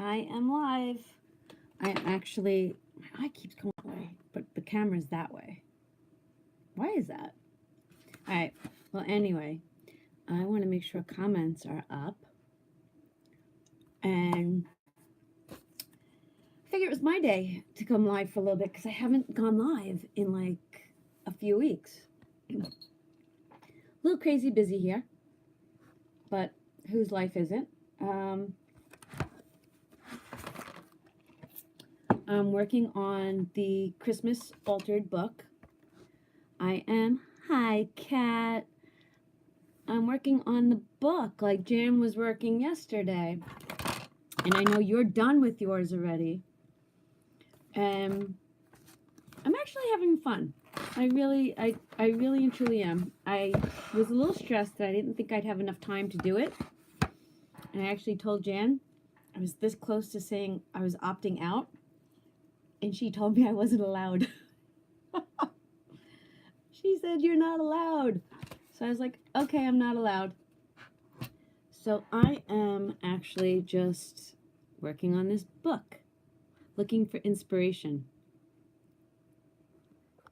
I am live. I actually, my eye keeps going that way, but the camera's that way. Why is that? All right. Well, anyway, I want to make sure comments are up. And I figured it was my day to come live for a little bit because I haven't gone live in like a few weeks. A little crazy busy here, but whose life isn't? I'm working on the Christmas altered book. Hi, Kat. I'm working on the book like Jan was working yesterday. And I know you're done with yours already. I'm actually having fun. I really and truly am. I was a little stressed that I didn't think I'd have enough time to do it. And I actually told Jan I was this close to saying I was opting out. And she told me I wasn't allowed. She said, "You're not allowed." So I was like, okay, I'm not allowed. So I am actually just working on this book, looking for inspiration.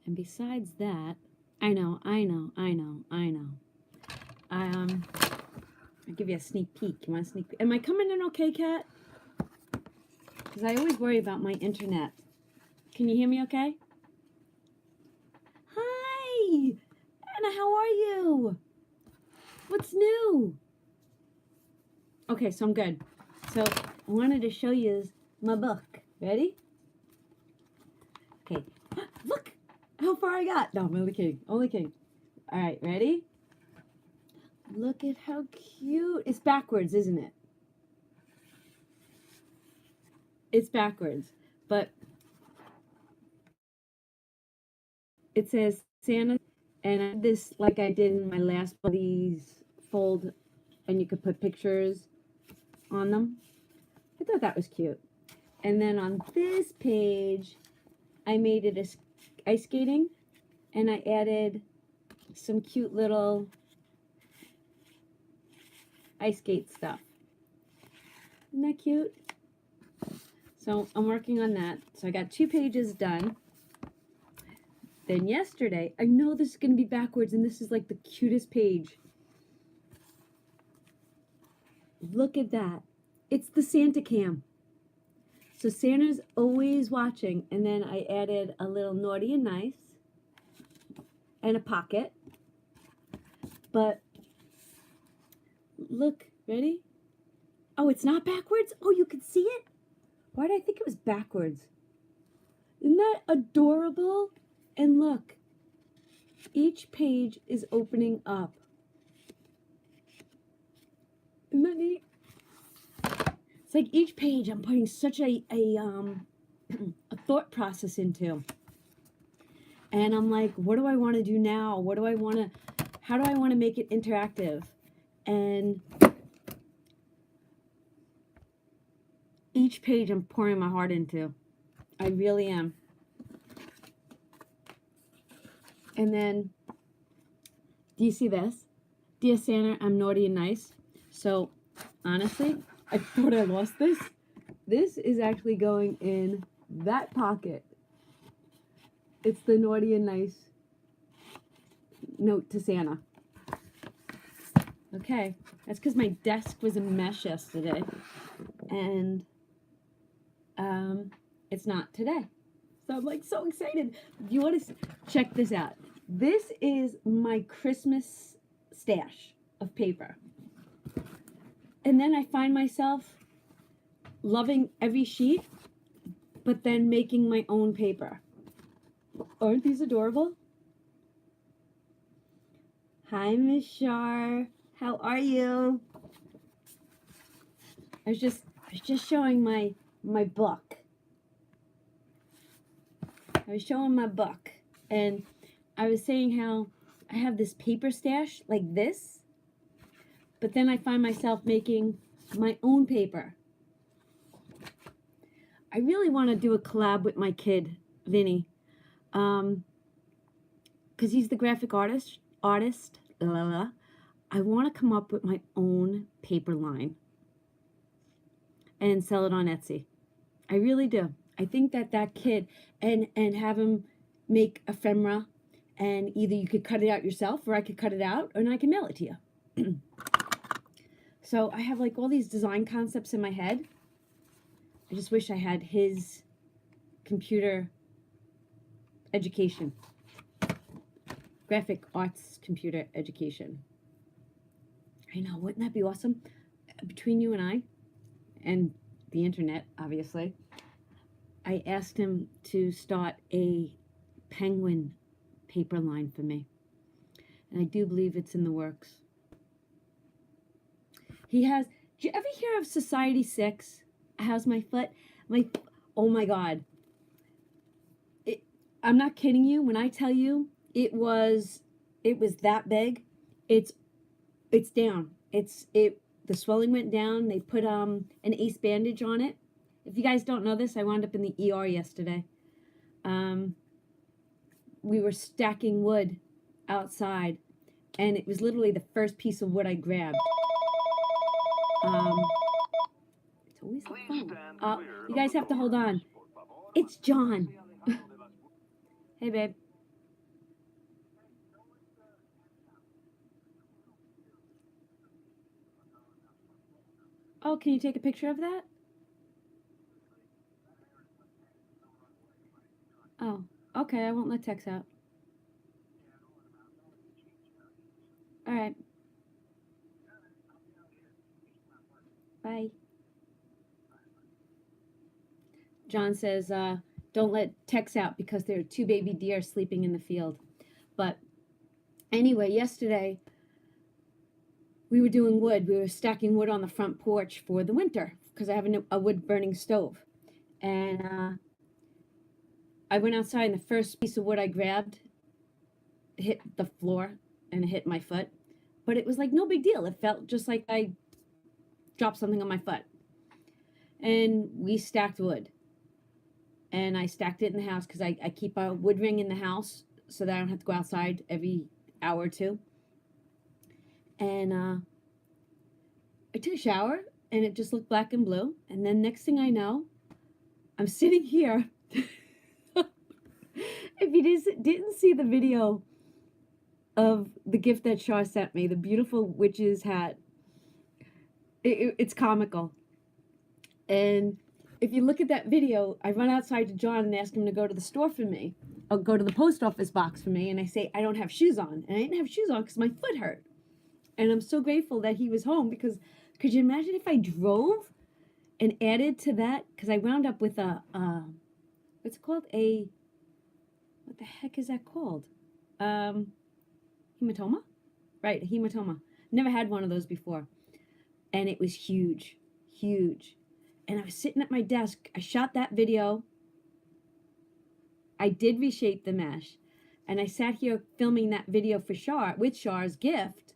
And besides that, I know. I'll give you a sneak peek. You want a sneak peek? Am I coming in okay, Kat? Because I always worry about my internet. Can you hear me okay? Hi! Anna, how are you? What's new? Okay, so I'm good. So I wanted to show you my book. Ready? Okay. Look how far I got. No, I'm only kidding. Only kidding. All right, ready? Look at how cute. It's backwards, isn't it? It's backwards, but it says Santa, and I did this like I did in my last book. These fold, and you could put pictures on them. I thought that was cute. And then on this page, I made it ice skating, and I added some cute little ice skate stuff. Isn't that cute? So I'm working on that. So I got 2 pages done. Then yesterday, I know this is going to be backwards, and this is like the cutest page. Look at that. It's the Santa cam. So Santa's always watching, and then I added a little naughty and nice and a pocket. But look, ready? Oh, it's not backwards? Oh, you can see it? Why did I think it was backwards? Isn't that adorable? And look, each page is opening up. Isn't that neat? It's like each page I'm putting such a thought process into. And I'm like, what do I want to do now? How do I want to make it interactive? And each page I'm pouring my heart into. I really am. And then, do you see this? Dear Santa, I'm naughty and nice. So, honestly, I thought I lost this. This is actually going in that pocket. It's the naughty and nice note to Santa. Okay, that's because my desk was a mess yesterday. And it's not today. So I'm like so excited. You want to check this out? This is my Christmas stash of paper. And then I find myself loving every sheet, but then making my own paper. Aren't these adorable? Hi, Miss Shar. How are you? I was just showing my book. I was showing my book, and I was saying how I have this paper stash like this, but then I find myself making my own paper. I really want to do a collab with my kid, Vinny, because he's the graphic artist. I want to come up with my own paper line. and sell it on Etsy. I really do. I think that kid, and have him make ephemera, and either you could cut it out yourself or I could cut it out and I can mail it to you. So I have like all these design concepts in my head. I just wish I had his computer education, graphic arts computer education. I know, wouldn't that be awesome? Between you and I, and the internet, obviously, I asked him to start a penguin paper line for me. And I do believe it's in the works. He has, do you ever hear of Society 6? How's my foot? Oh my God. I'm not kidding you when I tell you it was that big. It's down. The swelling went down. They put an ace bandage on it. If you guys don't know this, I wound up in the ER yesterday. We were stacking wood outside, and it was literally the first piece of wood I grabbed. It's always the phone. You guys have to hold on. It's John. Hey, babe. Oh, can you take a picture of that? Oh, okay. I won't let Tex out. All right. Bye. John says, don't let Tex out because there are 2 baby deer sleeping in the field. But anyway, yesterday we were doing wood. We were stacking wood on the front porch for the winter because I have a wood burning stove. And I went outside, and the first piece of wood I grabbed hit the floor and it hit my foot. But it was like no big deal. It felt just like I dropped something on my foot. And we stacked wood. And I stacked it in the house because I keep a wood ring in the house so that I don't have to go outside every hour or two. And I took a shower, and it just looked black and blue. And then next thing I know, I'm sitting here. If you didn't see the video of the gift that Shaw sent me, the beautiful witch's hat, it's comical. And if you look at that video, I run outside to John and ask him to go to the store for me, or go to the post office box for me, and I say, I don't have shoes on. And I didn't have shoes on because my foot hurt. And I'm so grateful that he was home, because could you imagine if I drove and added to that? Because I wound up with a, what's it called? What the heck is that called? Hematoma? Right, a hematoma. Never had one of those before. And it was huge, huge. And I was sitting at my desk. I shot that video. I did reshape the mesh. And I sat here filming that video for Shar, with Shar's gift.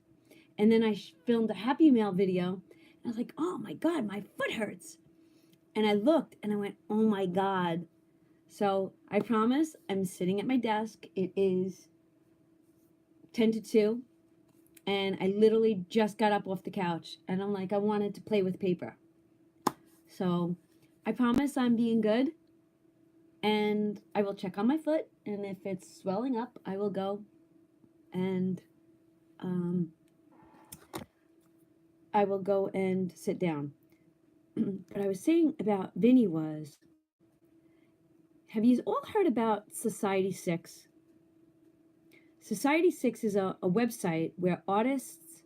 And then I filmed a Happy Mail video. And I was like, oh my God, my foot hurts. And I looked and I went, oh my God. So I promise I'm sitting at my desk. It is 10 to 2. And I literally just got up off the couch. And I'm like, I wanted to play with paper. So I promise I'm being good. And I will check on my foot. And if it's swelling up, I will go and sit down. But I was saying about Vinny was, have you all heard about Society 6? Society 6 is a website where artists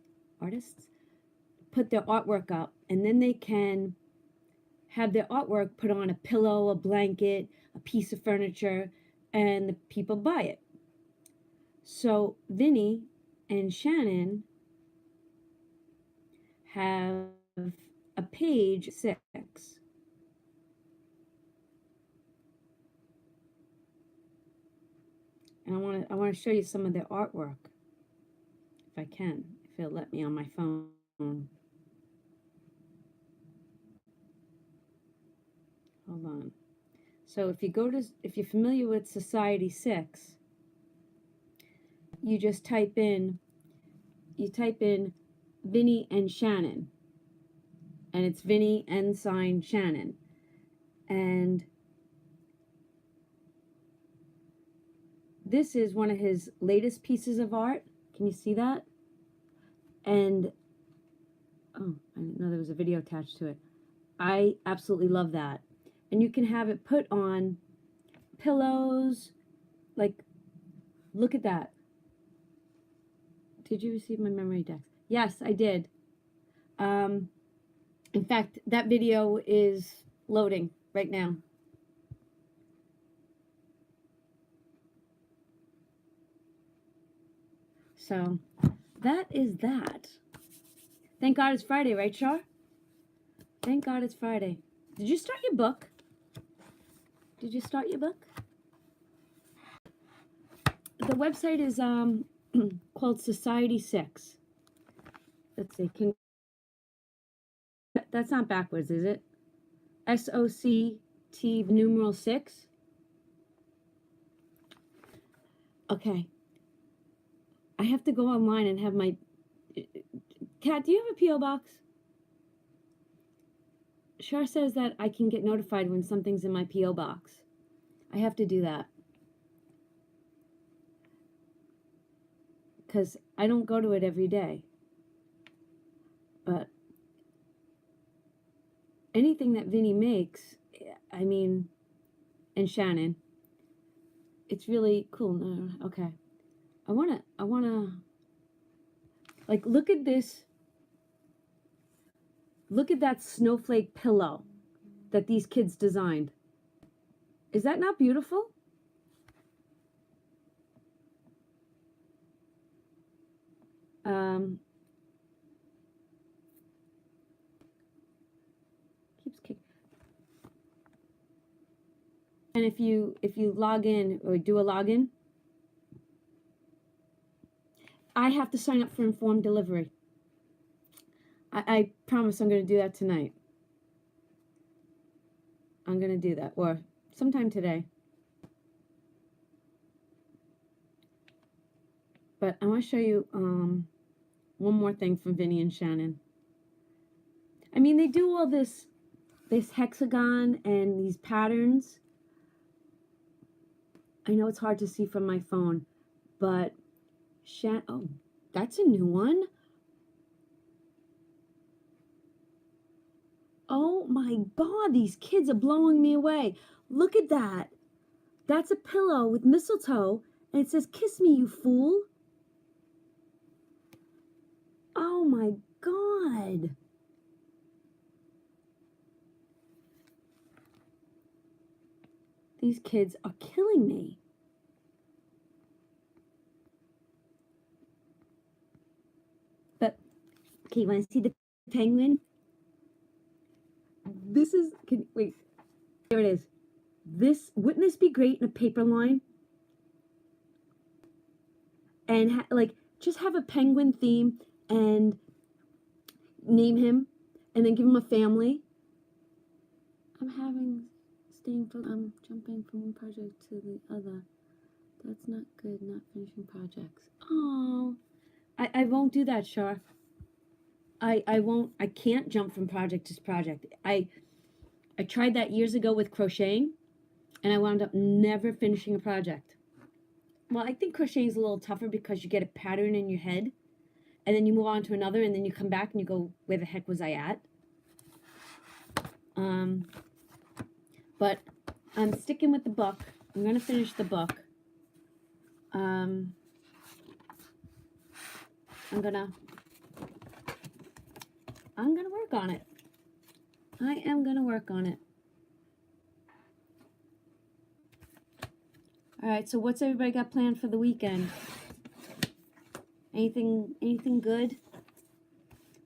put their artwork up, and then they can have their artwork put on a pillow, a blanket, a piece of furniture, and the people buy it. So Vinny and Shannon have a page 6. And I want to show you some of their artwork, if I can, if it'll let me on my phone. Hold on. So if you're familiar with Society 6, you just type in Vinny and Shannon. And it's Vinny and signed Shannon. And this is one of his latest pieces of art. Can you see that? And, oh, I didn't know there was a video attached to it. I absolutely love that. And you can have it put on pillows. Like, look at that. Did you receive my memory decks? Yes, I did. In fact, that video is loading right now. So that is that. Thank God it's Friday, right, Char? Thank God it's Friday. Did you start your book? Did you start your book? The website is called Society 6. Let's see. That's not backwards, is it? SOCT numeral 6. Okay. I have to go online and have my... Kat, do you have a P.O. box? Char says that I can get notified when something's in my P.O. box. I have to do that. Because I don't go to it every day. But anything that Vinny makes, I mean, and Shannon, it's really cool. No, okay. I wanna, like, look at this. Look at that snowflake pillow that these kids designed. Is that not beautiful? Keeps kicking. And if you log in or do a login, I have to sign up for informed delivery. I promise I'm going to do that tonight. I'm going to do that, or sometime today. But I want to show you one more thing from Vinny and Shannon. I mean, they do all this hexagon and these patterns. I know it's hard to see from my phone, but oh, that's a new one. Oh my God, these kids are blowing me away. Look at that. That's a pillow with mistletoe, and it says, "Kiss me, you fool." Oh my God. These kids are killing me. But, okay, you want to see the penguin? This is, wait, there it is. Wouldn't this be great in a paper line? And like, just have a penguin theme and name him and then give him a family. I'm jumping from one project to the other. That's not good, not finishing projects. Oh, I won't do that, Char. I can't jump from project to project. I tried that years ago with crocheting, and I wound up never finishing a project. Well, I think crocheting is a little tougher because you get a pattern in your head, and then you move on to another, and then you come back and you go, where the heck was I at? But I'm sticking with the book. I'm going to finish the book. I'm gonna work on it. I am gonna work on it. All right, so what's everybody got planned for the weekend? Anything good?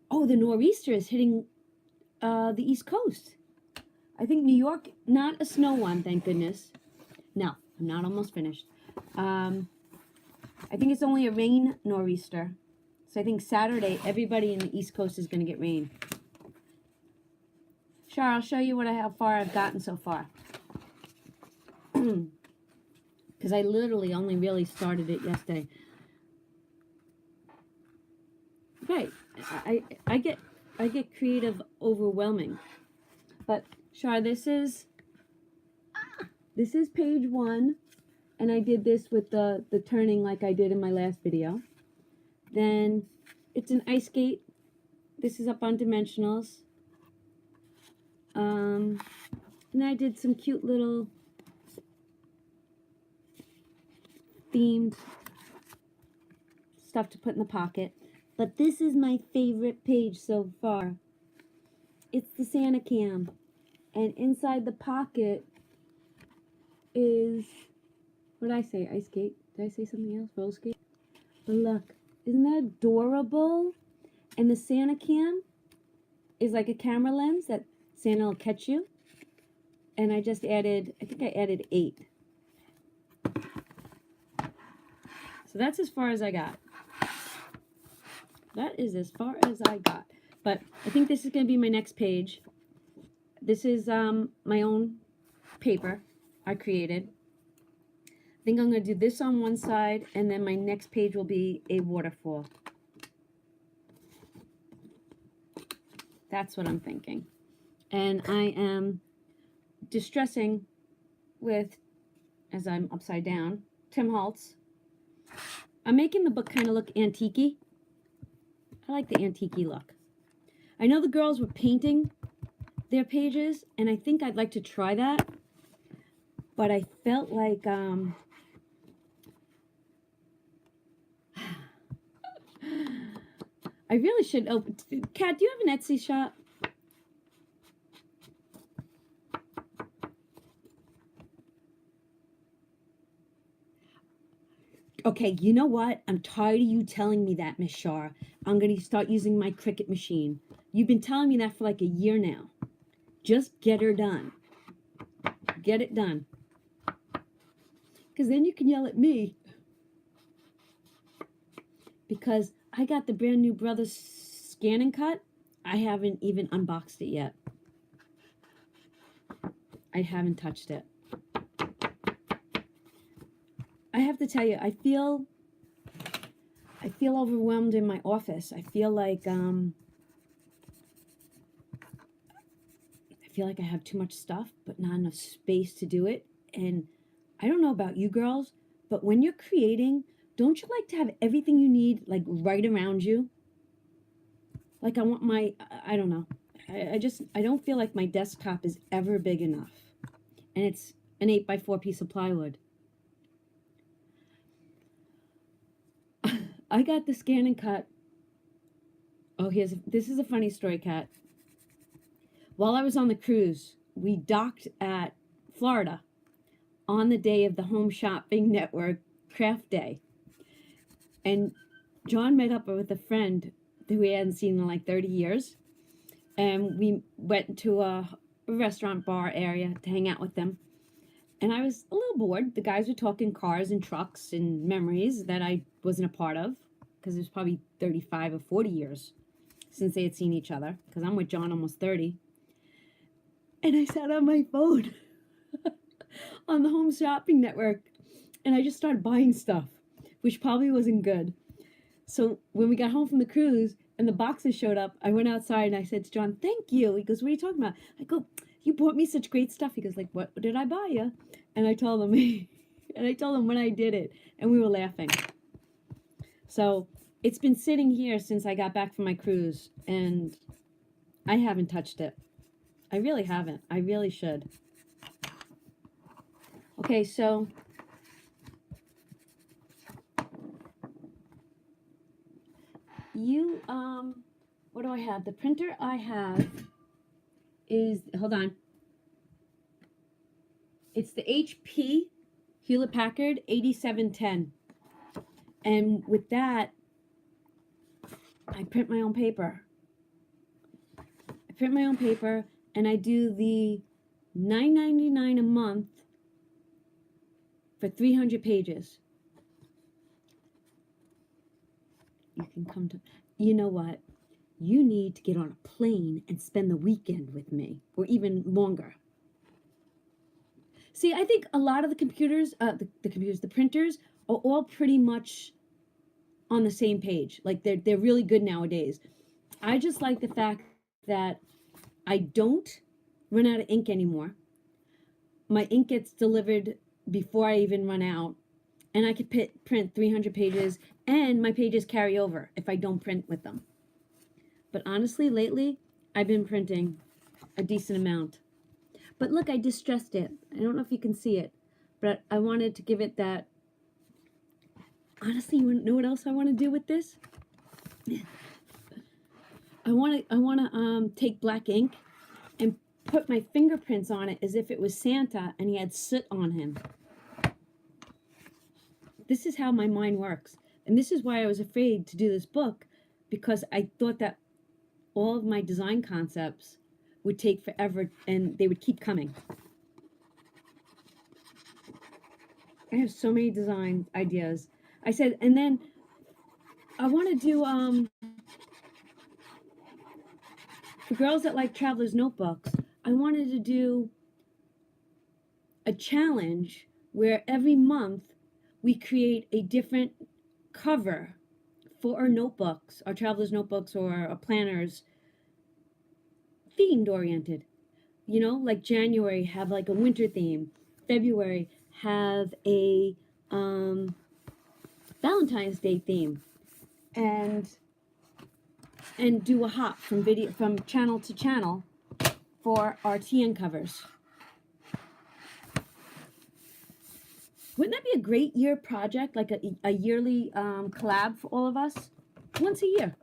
Oh, the nor'easter is hitting the East Coast. I think New York, not a snow one, thank goodness. No, I'm not almost finished. I think it's only a rain nor'easter. So I think Saturday, everybody in the East Coast is going to get rain. Sure, I'll show you how far I've gotten so far. Because I literally only really started it yesterday. Okay, I get I get creative overwhelming. But Shar, this is page 1, and I did this with the turning like I did in my last video. Then it's an ice skate. This is up on dimensionals. And I did some cute little themed stuff to put in the pocket. But this is my favorite page so far. It's the Santa cam. And inside the pocket is, what did I say? Ice skate? Did I say something else? Roller skate? But look, isn't that adorable? And the Santa cam is like a camera lens that Santa will catch you. And I just added, I think I added 8. So that's as far as I got. That is as far as I got. But I think this is going to be my next page. This is my own paper I created. I think I'm going to do this on one side, and then my next page will be a waterfall. That's what I'm thinking. And I am distressing with, as I'm upside down, Tim Holtz. I'm making the book kind of look antique-y. I like the antique-y look. I know the girls were painting their pages, and I think I'd like to try that. But I felt like, I really should open. Kat, do you have an Etsy shop? Okay, you know what? I'm tired of you telling me that, Miss Shar. I'm going to start using my Cricut machine. You've been telling me that for like a year now. Just get her done. Get it done. Because then you can yell at me. Because I got the brand new Brothers Scan and Cut. I haven't even unboxed it yet. I haven't touched it. I have to tell you, I feel overwhelmed in my office. I feel like I have too much stuff, but not enough space to do it. And I don't know about you girls, but when you're creating, don't you like to have everything you need like right around you? Like I want my, I don't know. I don't feel like my desktop is ever big enough. And it's an 8x4 piece of plywood. I got the Scan and Cut. Oh, this is a funny story, Kat. While I was on the cruise, we docked at Florida on the day of the Home Shopping Network Craft Day. And John met up with a friend who he hadn't seen in like 30 years. And we went to a restaurant bar area to hang out with them. And I was a little bored. The guys were talking cars and trucks and memories that I wasn't a part of, because it was probably 35 or 40 years since they had seen each other, because I'm with John almost 30. And I sat on my phone on the Home Shopping Network, and I just started buying stuff, which probably wasn't good. So when we got home from the cruise and the boxes showed up, I went outside and I said to John, "Thank you." He goes, "What are you talking about?" I go, "You bought me such great stuff." He goes, "Like, what did I buy you?" And I told him, and I told him when I did it, and we were laughing. So it's been sitting here since I got back from my cruise, and I haven't touched it. I really haven't. I really should. Okay, so you, what do I have? The printer I have is, hold on. It's the HP Hewlett-Packard 8710. And with that, I print my own paper. I print my own paper, and I do the $9.99 a month for 300 pages. You can come to, you know what? You need to get on a plane and spend the weekend with me, or even longer. See, I think a lot of the computers, the printers are all pretty much on the same page. Like they're really good nowadays. I just like the fact that I don't run out of ink anymore. My ink gets delivered before I even run out, and I could print 300 pages, and my pages carry over if I don't print with them. But honestly, lately, I've been printing a decent amount. But look, I distressed it. I don't know if you can see it, but I wanted to give it that. Honestly, you know what else I want to do with this? I want to take black ink and put my fingerprints on it as if it was Santa and he had soot on him. This is how my mind works. And this is why I was afraid to do this book, because I thought that all of my design concepts would take forever and they would keep coming. I have so many design ideas. I said, and then I want to do, for girls that like Traveler's Notebooks, I wanted to do a challenge where every month we create a different cover for our notebooks, our Traveler's Notebooks or our planners, themed oriented. You know, like January have like a winter theme. February have a Valentine's Day theme, and do a hop from channel to channel for our TN covers. Wouldn't that be a great year project, like a yearly collab for all of us? Once a year.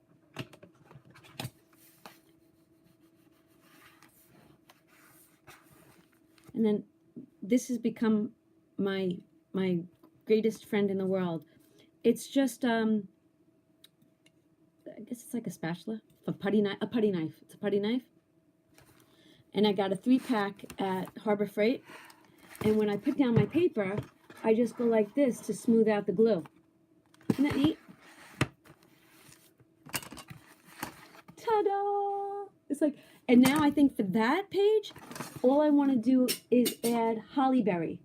And then this has become my greatest friend in the world. It's just I guess it's like a spatula, a putty knife. It's a putty knife. And I got a 3-pack at Harbor Freight. And when I put down my paper, I just go like this to smooth out the glue. Isn't that neat? Ta-da! It's like, and now I think for that page, all I want to do is add holly berry.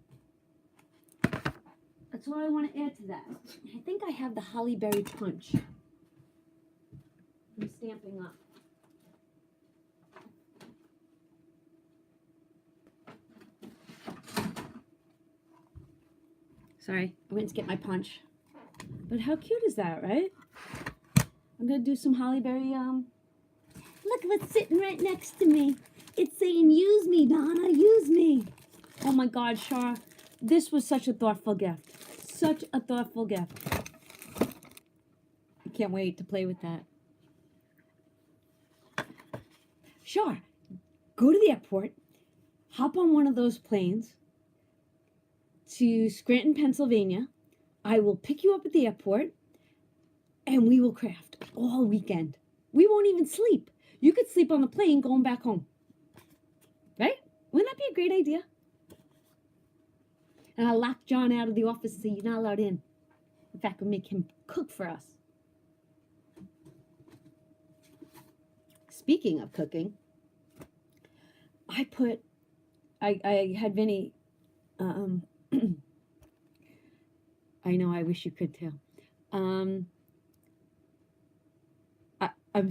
That's all I want to add to that. I think I have the holly berry punch. I'm stamping up. Sorry, I went to get my punch. But how cute is that, right? I'm gonna do some holly berry. Look what's sitting right next to me. It's saying, "Use me, Donna, use me." Oh my God, Shar, this was such a thoughtful gift. Such a thoughtful gift. I can't wait to play with that. Shar, go to the airport, hop on one of those planes to Scranton, Pennsylvania. I will pick you up at the airport, and we will craft all weekend. We won't even sleep. You could sleep on the plane going back home. Right? Wouldn't that be a great idea? And I'll lock John out of the office and say, "You're not allowed in." In fact, we'll make him cook for us. Speaking of cooking, I had Vinny, I know, I wish you could too. I'm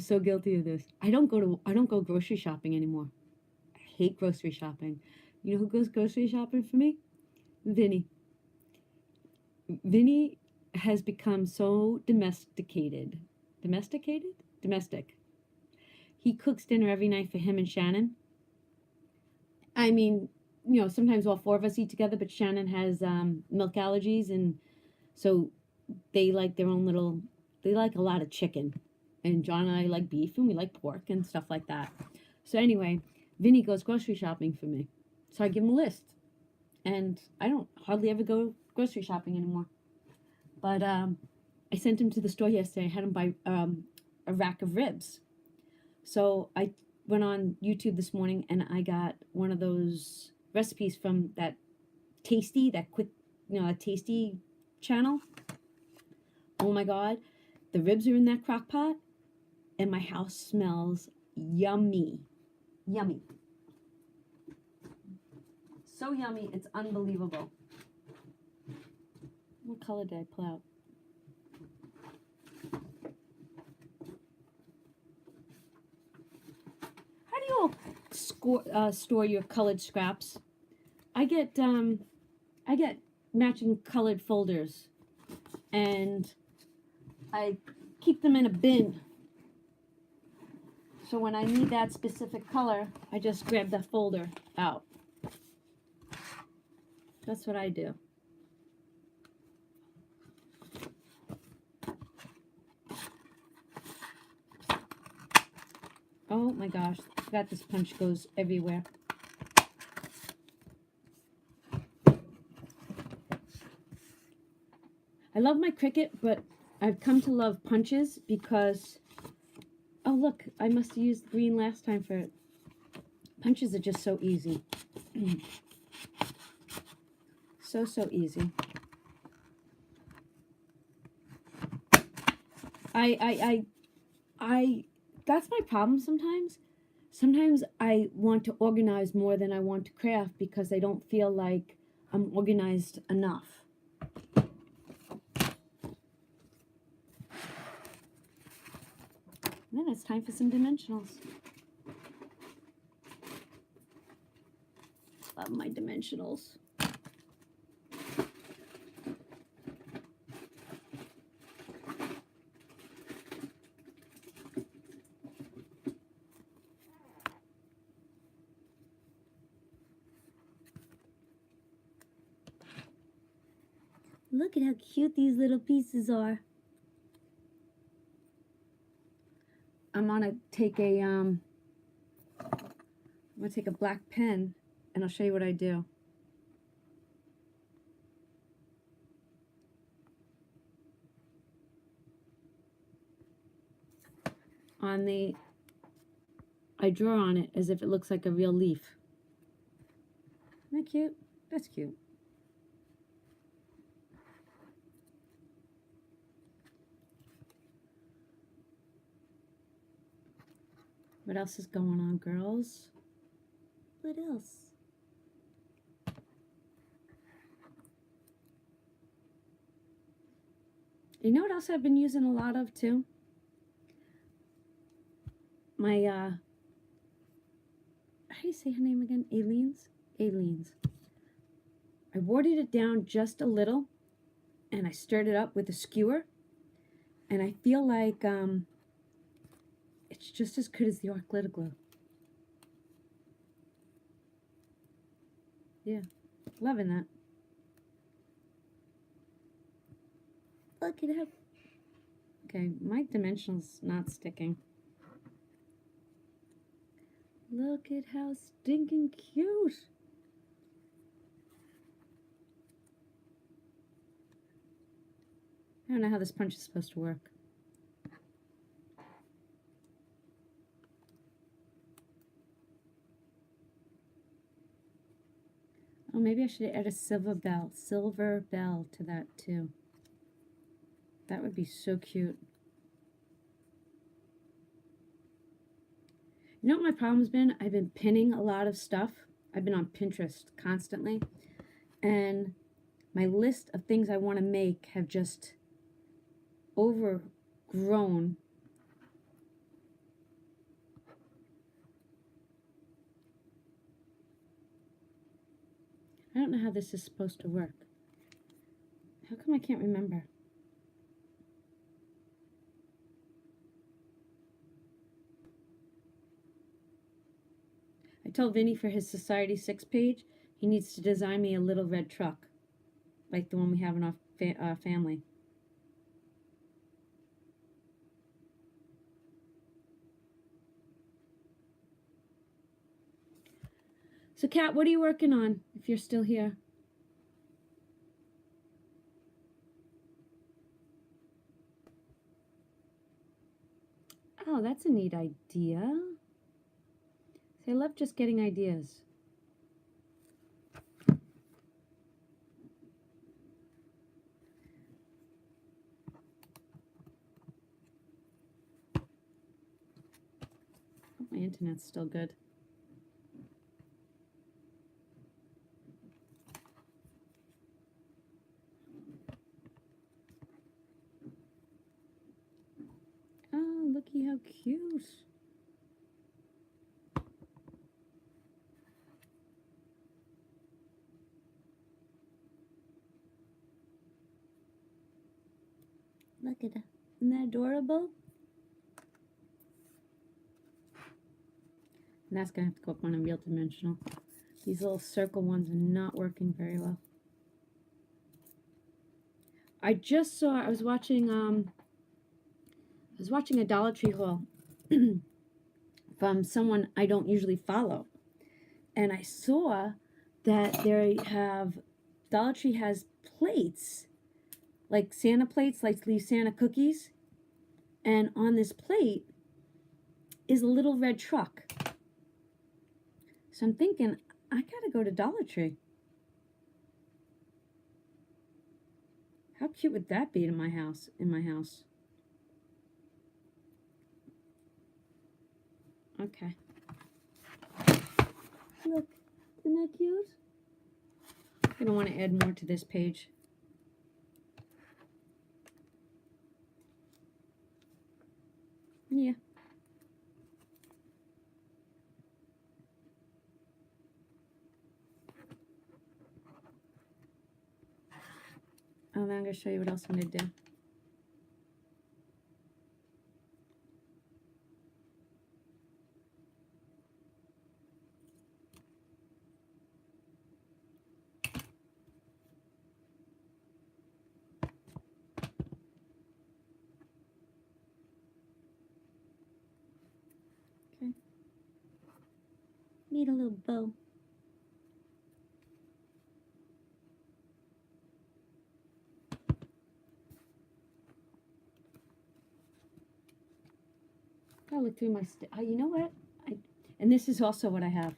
so guilty of this. I don't go grocery shopping anymore. I hate grocery shopping. You know who goes grocery shopping for me? Vinny. Vinny has become so domesticated. Domestic. He cooks dinner every night for him and Shannon. I mean, you know, sometimes all 4 of us eat together, but Shannon has milk allergies, and so they like their own little, they like a lot of chicken. And John and I like beef, and we like pork and stuff like that. So anyway, Vinny goes grocery shopping for me. So I give him a list. And I don't hardly ever go grocery shopping anymore. But I sent him to the store yesterday. I had him buy a rack of ribs. So I went on YouTube this morning, and I got one of those recipes from that Tasty channel. Oh my God. The ribs are in that crock pot, and my house smells yummy. Yummy. So yummy, it's unbelievable. What color did I pull out? store your colored scraps. I get matching colored folders, and I keep them in a bin. So when I need that specific color, I just grab the folder out. That's what I do. Oh my gosh, I forgot this punch goes everywhere. I love my Cricut, but I've come to love punches because, oh look, I must have used green last time for it. Punches are just so easy. So easy. That's my problem sometimes. Sometimes I want to organize more than I want to craft because I don't feel like I'm organized enough. And then it's time for some dimensionals. Love my dimensionals. Look at how cute these little pieces are. I'm gonna take a black pen and I'll show you what I do. I draw on it as if it looks like a real leaf. Isn't that cute? That's cute. What else is going on, girls? What else? You know what else I've been using a lot of too? My, how do you say her name again? Aileen's? Aileen's. I watered it down just a little and I stirred it up with a skewer and I feel like it's just as good as the Arc Glitter Glue. Yeah, loving that. Look at it. Okay, my dimensional's not sticking. Look at how stinking cute. I don't know how this punch is supposed to work. Oh, maybe I should add a silver bell to that too. That would be so cute. You know what my problem's been? I've been pinning a lot of stuff. I've been on Pinterest constantly. And my list of things I want to make have just overgrown. I don't know how this is supposed to work. How come I can't remember? I told Vinny for his Society 6 page, he needs to design me a little red truck, like the one we have in our family. So, Kat, what are you working on, if you're still here? Oh, that's a neat idea. See, I love just getting ideas. Oh, my internet's still good. Oh, looky how cute. Look at that. Isn't that adorable? And that's going to have to go up on a real dimensional. These little circle ones are not working very well. I just saw, I was watching a Dollar Tree haul from someone I don't usually follow. And I saw that Dollar Tree has plates, like Santa plates, like these Santa cookies. And on this plate is a little red truck. So I'm thinking, I gotta go to Dollar Tree. How cute would that be in my house? Okay. Look, isn't that cute? I don't want to add more to this page. Yeah. Oh, then I'm going to show you what else I'm going to do. Okay. Need a little bow. I'll look through my you know what? And this is also what I have.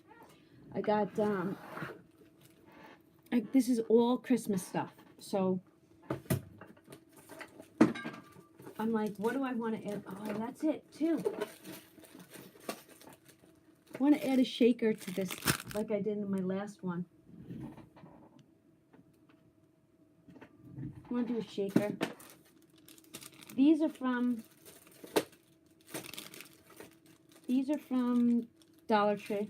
I got this is all Christmas stuff. So I'm like, what do I want to add? Oh, that's it too. I want to add a shaker to this, like I did in my last one. I want to do a shaker. These are from Dollar Tree.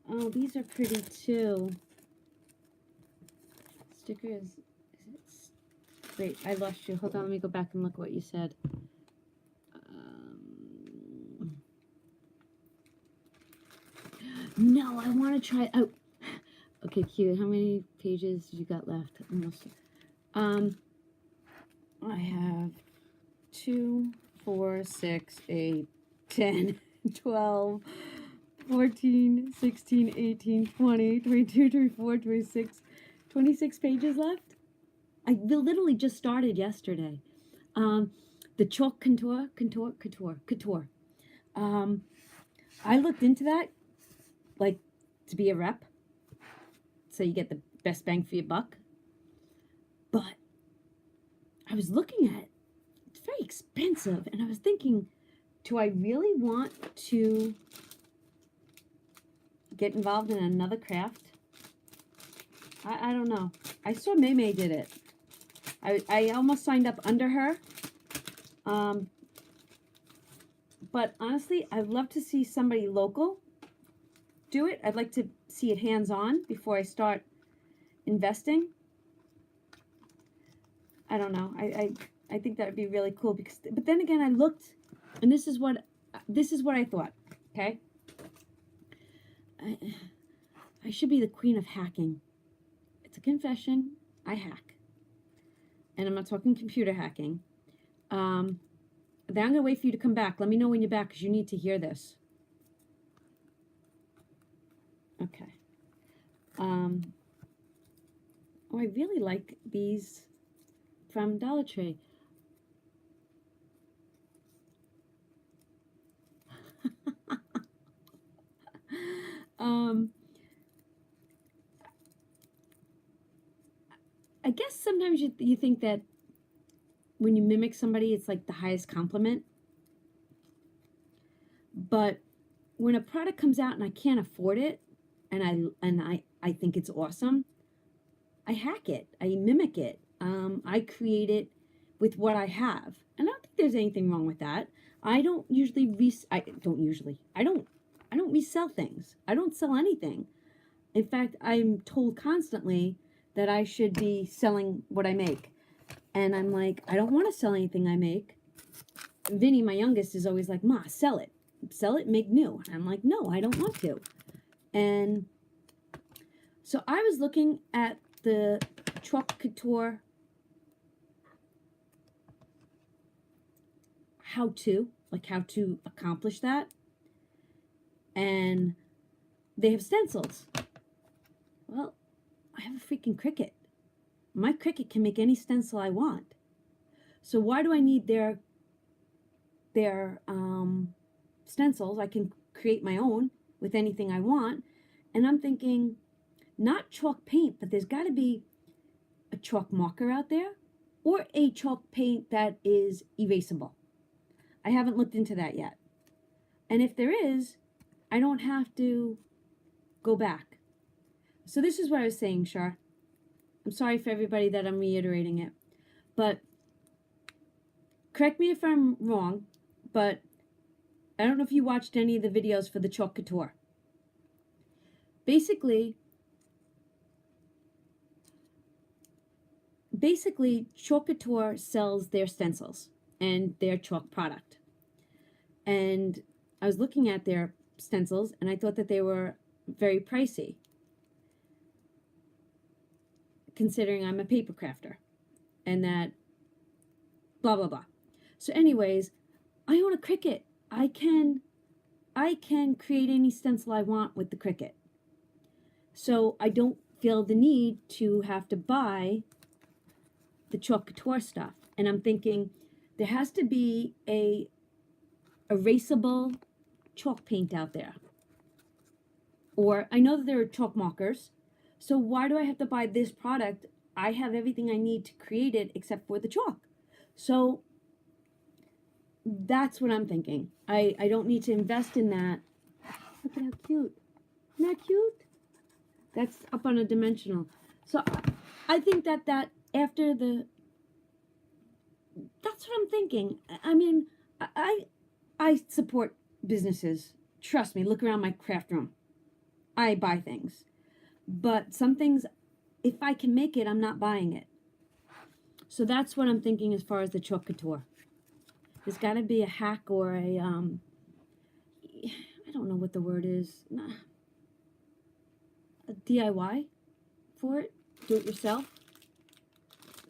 Oh, these are pretty too. Stickers. Wait, I lost you. Hold on, let me go back and look what you said. No, I want to try. Oh, okay, cute. How many pages you got left? Almost. I have 2, 4, 6, 8, 10, 12, 14, 16, 18, 20, 22, 24, 26, 26 pages left. I literally just started yesterday. The chalk couture. I looked into that, like, to be a rep, so you get the best bang for your buck. But I was looking at it. It's very expensive, and I was thinking, do I really want to get involved in another craft? I don't know. I saw May did it. I almost signed up under her. But honestly, I'd love to see somebody local do it. I'd like to see it hands-on before I start investing. I don't know. I think that would be really cool because, but then again, I looked, and this is what I thought. Okay, I should be the queen of hacking. It's a confession. I hack, and I'm not talking computer hacking. Then I'm gonna wait for you to come back. Let me know when you're back because you need to hear this. Okay. Oh, I really like these from Dollar Tree. I guess sometimes you think that when you mimic somebody, it's like the highest compliment. But when a product comes out and I can't afford it, and I think it's awesome, I hack it. I mimic it. I create it with what I have, and I don't think there's anything wrong with that. I don't usually I don't resell things. I don't sell anything. In fact, I'm told constantly that I should be selling what I make. And I'm like, I don't want to sell anything I make. Vinny, my youngest, is always like, Ma, sell it. Sell it, make new. And I'm like, no, I don't want to. And so I was looking at the Truck Couture how to accomplish that. And they have stencils. Well, I have a freaking Cricut. My Cricut can make any stencil I want. So why do I need their stencils? I can create my own with anything I want. And I'm thinking, not chalk paint, but there's got to be a chalk marker out there or a chalk paint that is erasable. I haven't looked into that yet. And if there is, I don't have to go back. So this is what I was saying, Shar. I'm sorry for everybody that I'm reiterating it. But correct me if I'm wrong, but I don't know if you watched any of the videos for the Chalk Couture. Basically, Chalk Couture sells their stencils and their chalk product. And I was looking at their stencils and I thought that they were very pricey, considering I'm a paper crafter and that blah blah blah. So anyways, I own a Cricut. I can create any stencil I want with the Cricut. So I don't feel the need to have to buy the Chalk Couture stuff. And I'm thinking there has to be a erasable chalk paint out there. Or I know that there are chalk markers. So why do I have to buy this product? I have everything I need to create it except for the chalk. So that's what I'm thinking. I don't need to invest in that. Look at how cute. Isn't that cute? That's up on a dimensional. So I think that after the... That's what I'm thinking. I mean, I support businesses. Trust me, look around my craft room. I buy things. But some things, if I can make it, I'm not buying it. So that's what I'm thinking as far as the Chalk Couture. There's got to be a hack or a, I don't know what the word is. Nah, a DIY for it. Do it yourself.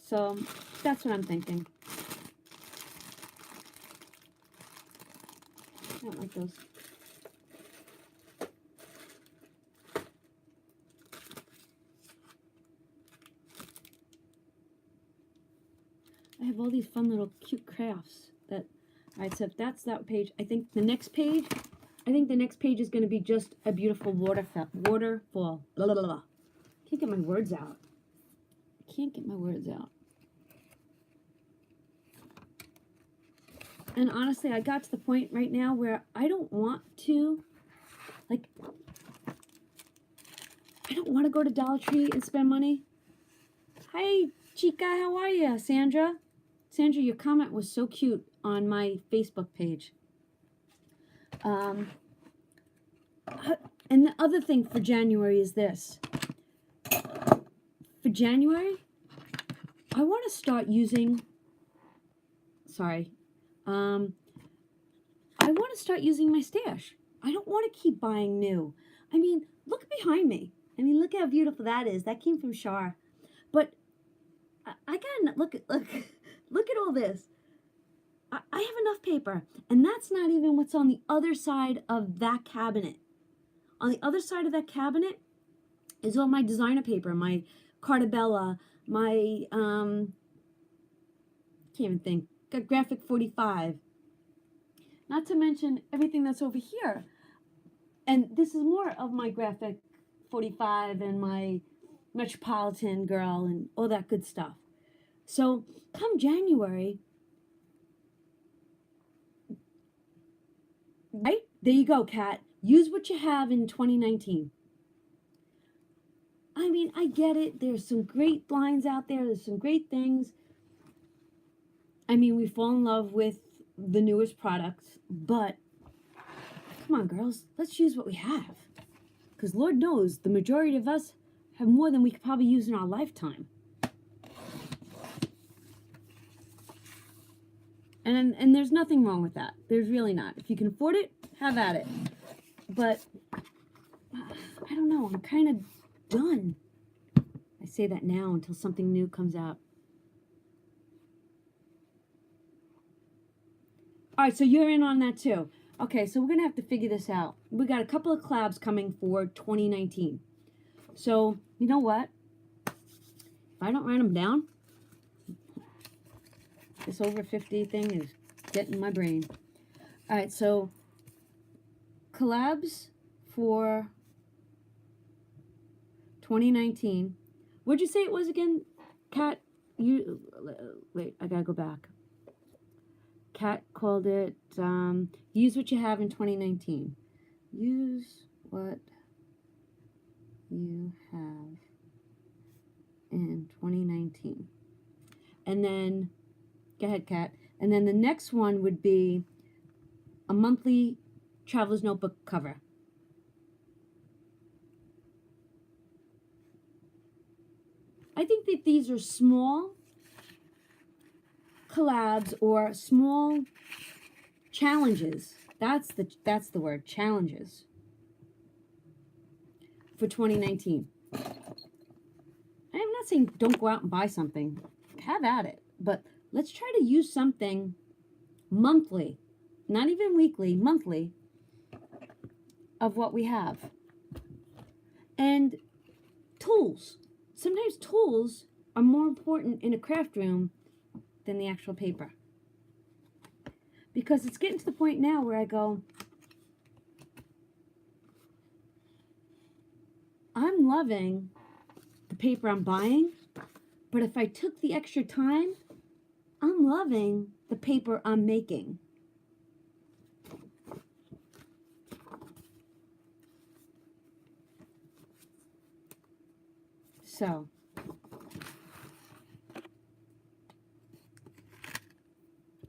So that's what I'm thinking. I don't like those. I have all these fun little cute crafts that, alright, so if that's that page, I think the next page is going to be just a beautiful waterfall. Blah, blah, blah, blah. Can't get my words out. And honestly, I got to the point right now where I don't want to, like, I don't want to go to Dollar Tree and spend money. Hi, Chica, how are you? Sandra, your comment was so cute on my Facebook page. And the other thing for January is this. For January, I want to start using, I want to start using my stash. I don't want to keep buying new. I mean, look behind me. I mean, look how beautiful that is. That came from Shar. But I got, look at all this. I have enough paper, and that's not even what's on the other side of that cabinet. On the other side of that cabinet is all my designer paper, my Cartabella, my, can't even think, got Graphic 45. Not to mention everything that's over here. And this is more of my Graphic 45 and my Metropolitan Girl and all that good stuff. So come January, right? There you go, Kat. Use what you have in 2019. I mean, I get it. There's some great lines out there. There's some great things. I mean, we fall in love with the newest products, but come on, girls. Let's use what we have. Because Lord knows the majority of us have more than we could probably use in our lifetime. And there's nothing wrong with that. There's really not. If you can afford it, have at it. But I don't know. I'm kind of done. I say that now until something new comes out. All right, so you're in on that too. Okay, so we're going to have to figure this out. We got a couple of collabs coming for 2019. So, you know what? If I don't write them down, this over 50 thing is getting my brain. All right, so collabs for 2019. What'd you say it was again, Kat? Wait, I gotta go back. Kat called it use what you have in 2019. Use what you have in 2019. And then, go ahead, Kat. And then the next one would be a monthly traveler's notebook cover. I think that these are small collabs or small challenges. That's the word, challenges for 2019. I'm not saying don't go out and buy something. Have at it. But let's try to use something monthly, not even weekly, monthly, of what we have. And tools. Sometimes tools are more important in a craft room than the actual paper. Because it's getting to the point now where I go, I'm loving the paper I'm buying, but if I took the extra time, I'm loving the paper I'm making. So,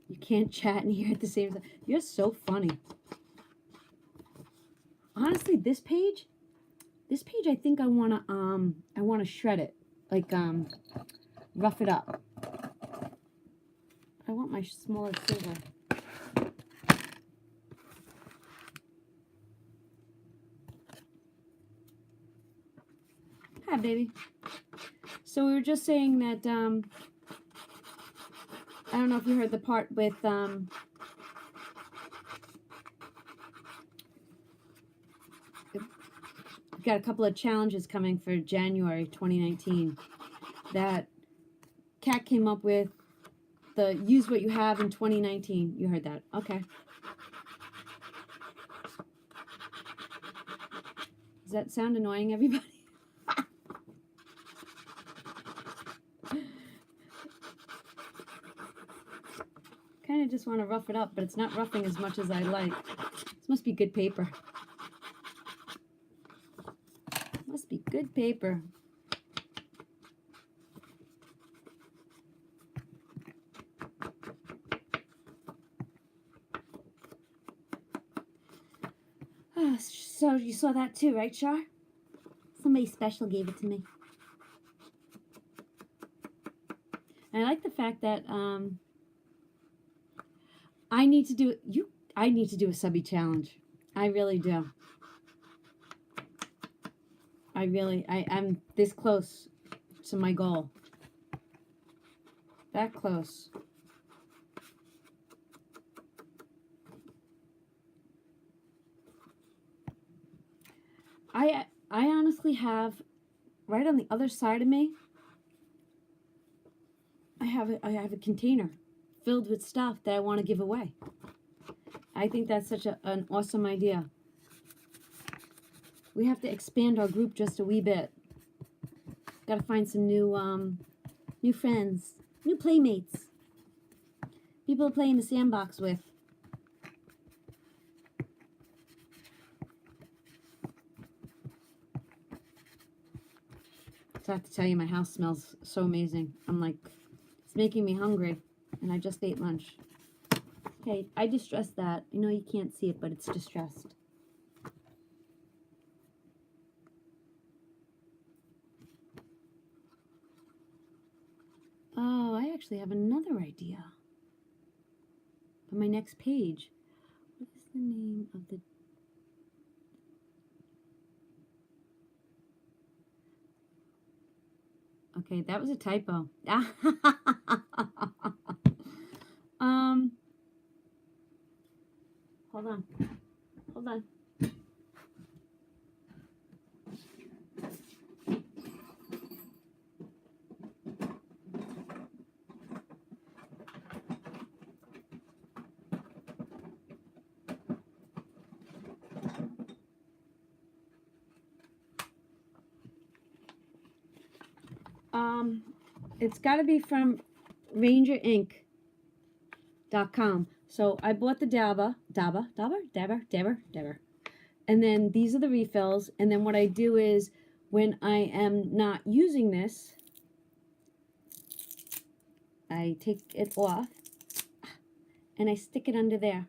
you can't chat and hear at the same time. You're so funny. Honestly, this page, I think I wanna shred it, like rough it up. I want my smaller silver. Hi, baby. So we were just saying that I don't know if you heard the part with we've got a couple of challenges coming for January 2019 that Kat came up with. The use what you have in 2019. You heard that. Okay. Does that sound annoying, everybody? Kind of just want to rough it up, but it's not roughing as much as I like. This must be good paper. Must be good paper. So you saw that too, right, Char? Somebody special gave it to me. And I like the fact that I need to do a subby challenge. I really do. I'm this close to my goal. That close. I honestly have, right on the other side of me, I have a container filled with stuff that I want to give away. I think that's such an awesome idea. We have to expand our group just a wee bit. Got to find some new friends, new playmates, people to play in the sandbox with. So I have to tell you, my house smells so amazing. I'm like, it's making me hungry, and I just ate lunch. Okay, I distressed that. I know you can't see it, but it's distressed. I actually have another idea for my next page. What is the name of the... Okay, that was a typo. Hold on. Hold on. It's got to be from rangerinc.com. So I bought the dabber. And then these are the refills. And then what I do is when I am not using this, I take it off and I stick it under there.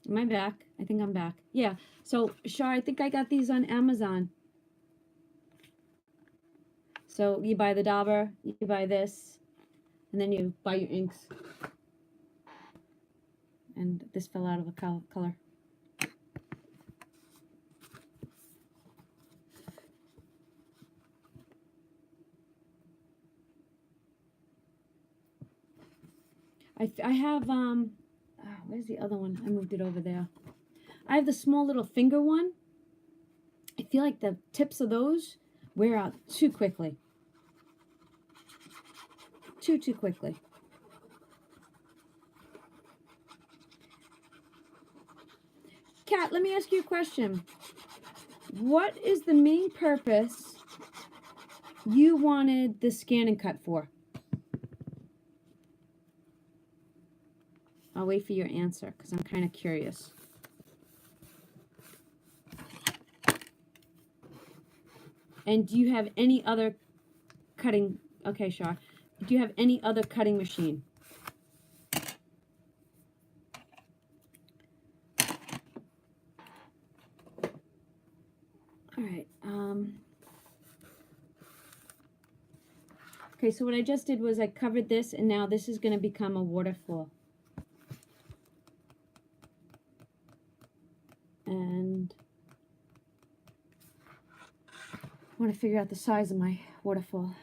Am I back? I think I'm back. Yeah. So, Shar, I think I got these on Amazon. So you buy the dauber, you buy this, and then you buy your inks. And this fell out of a color. I have, where's the other one? I moved it over there. I have the small little finger one. I feel like the tips of those wear out too quickly. Too quickly. Kat, let me ask you a question. What is the main purpose you wanted the scan and cut for? I'll wait for your answer because I'm kind of curious. And do you have any other cutting? Okay, Shar. Do you have any other cutting machine? All right. Okay, so what I just did was I covered this, and now this is going to become a waterfall. And I want to figure out the size of my waterfall.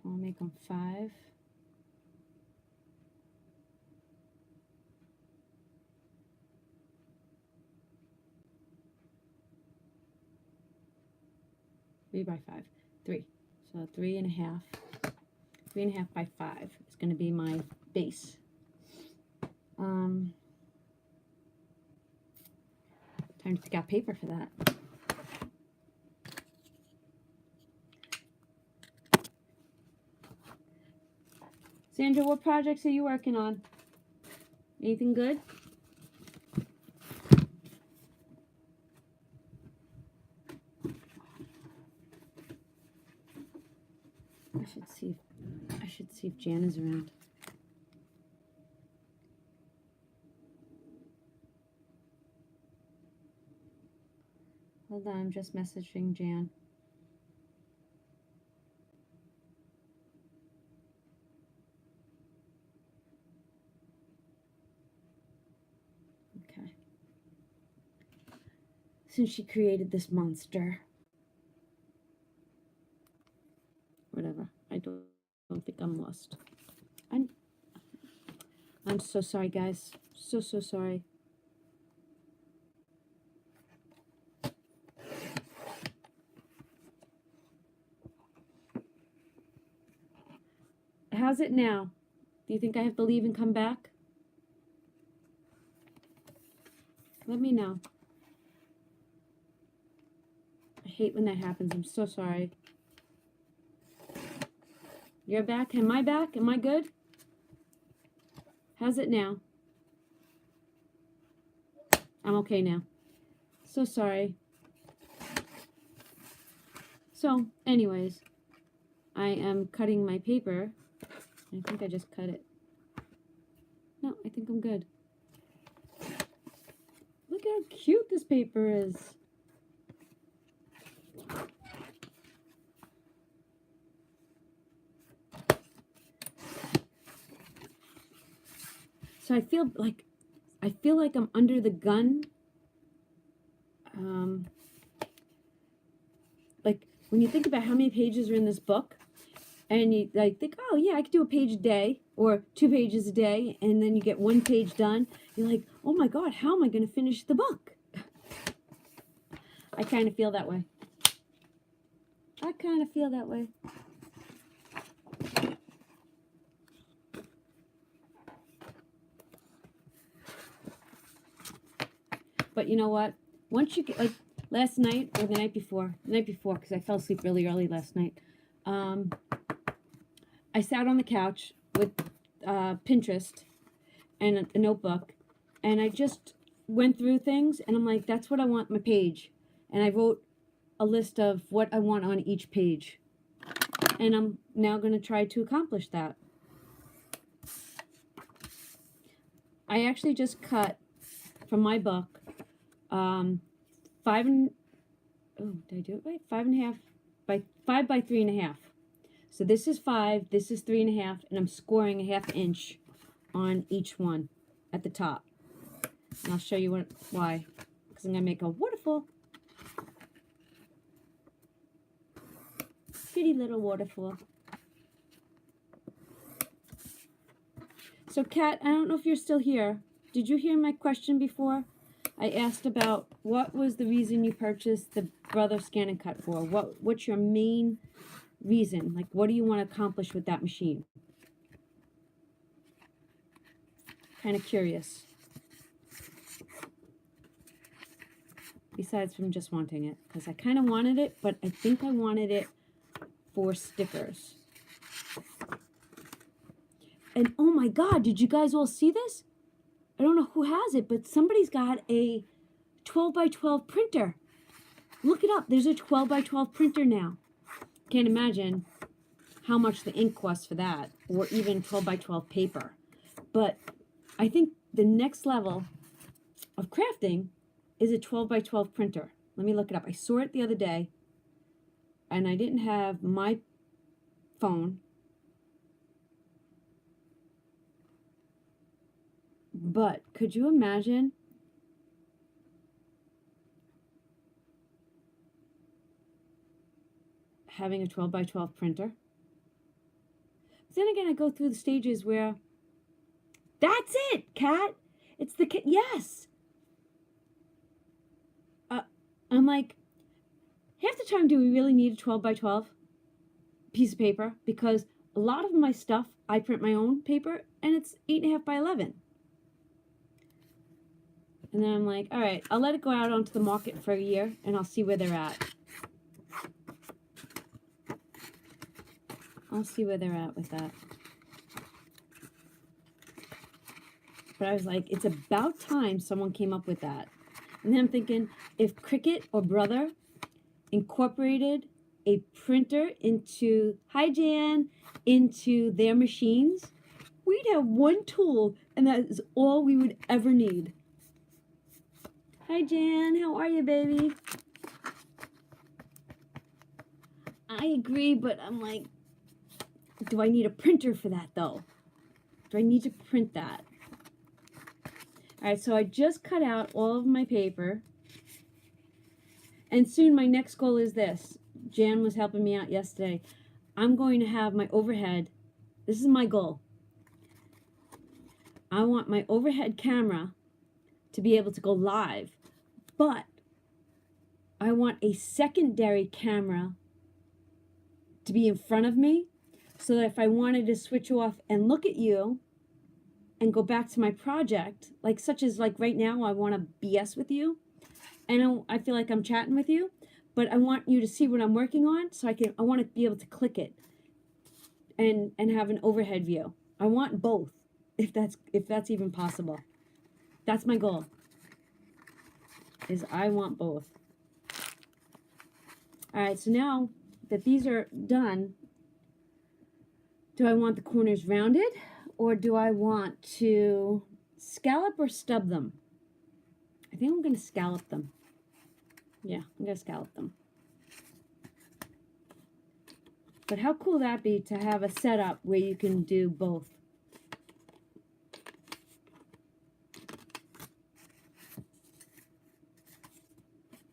So I'll make them 5. Three by 5. 3. So 3.5. 3.5 by 5 is going to be my base. Time to pick out paper for that. Sandra, what projects are you working on? Anything good? I should see if Jan is around. Hold on, I'm just messaging Jan. Okay. Since she created this monster. Whatever. I don't think I'm lost. I'm so sorry, guys. So sorry. How's it now? Do you think I have to leave and come back? Let me know. I hate when that happens. I'm so sorry. You're back? Am I back? Am I good? How's it now? I'm okay now. So sorry. So, anyways, I am cutting my paper. I think I just cut it. No, I think I'm good. Look how cute this paper is. So I feel like I'm under the gun. Like when you think about how many pages are in this book, and you like think, oh yeah, I could do a page a day or 2 pages a day, and then you get 1 page done. You're like, oh my God, how am I going to finish the book? I kind of feel that way. But you know what? Once you get, like last night or the night before, because I fell asleep really early last night, I sat on the couch with Pinterest and a notebook, and I just went through things, and I'm like, that's what I want my page. And I wrote a list of what I want on each page. And I'm now going to try to accomplish that. I actually just cut from my book 5 and, oh, did I do it right? 5.5 by 5 by 3.5. So this is 5, this is 3.5, and I'm scoring a 1/2 inch on each one at the top. And I'll show you why. Because I'm going to make a waterfall. Pretty little waterfall. So Kat, I don't know if you're still here. Did you hear my question before? I asked about what was the reason you purchased the Brother Scan and Cut for? What's your main reason? Like, what do you want to accomplish with that machine? Kind of curious. Besides from just wanting it, because I kind of wanted it, but I think I wanted it for stickers. And oh my God, did you guys all see this? I don't know who has it, but somebody's got a 12 by 12 printer. Look it up. There's a 12 by 12 printer now. Can't imagine how much the ink costs for that, or even 12 by 12 paper. But I think the next level of crafting is a 12 by 12 printer. Let me look it up. I saw it the other day, and I didn't have my phone. But could you imagine having a 12 by 12 printer? But then again, I go through the stages where that's it, Kat. It's the kit. Yes. I'm like, half the time, do we really need a 12 by 12 piece of paper? Because a lot of my stuff, I print my own paper, and it's 8.5 by 11. And then I'm like, all right, I'll let it go out onto the market for a year, and I'll see where they're at. I'll see where they're at with that. But I was like, it's about time someone came up with that. And then I'm thinking, if Cricut or Brother incorporated a printer into, hi Jan, into their machines, we'd have one tool, and that is all we would ever need. Hi Jan, how are you, baby? I agree, but I'm like, do I need a printer for that, though? Do I need to print that? All right, so I just cut out all of my paper. And soon my next goal is this. Jan was helping me out yesterday. I'm going to have my overhead. This is my goal. I want my overhead camera to be able to go live. But I want a secondary camera to be in front of me, so that if I wanted to switch off and look at you and go back to my project, like such as like right now, I want to BS with you, and I feel like I'm chatting with you, but I want you to see what I'm working on, so I want to be able to click it and have an overhead view. I want both, if that's even possible. That's my goal. Is I want both. All right, so now that these are done, Do I want the corners rounded, or do I want to scallop or stub them? I think I'm going to scallop them. Yeah, I'm going to scallop them. But how cool would that be to have a setup where you can do both?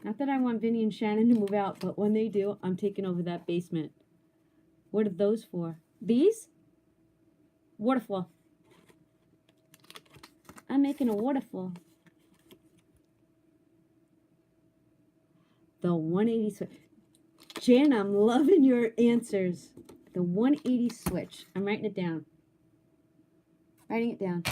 Not that I want Vinny and Shannon to move out, but when they do, I'm taking over that basement. What are those for? These? Waterfall. I'm making a waterfall. The 180 switch. Jan, I'm loving your answers. The 180 switch. I'm writing it down. Writing it down.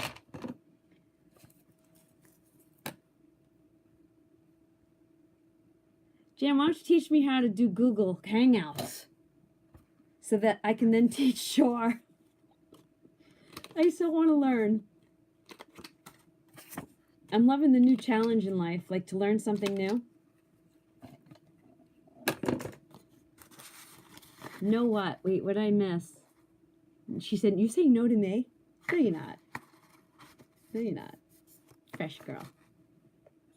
Jan, why don't you teach me how to do Google Hangouts so that I can then teach Shar? I so want to learn. I'm loving the new challenge in life, like to learn something new. Know what? Wait, what did I miss? She said, you say no to me? No, you're not. No, you're not. Fresh girl. Is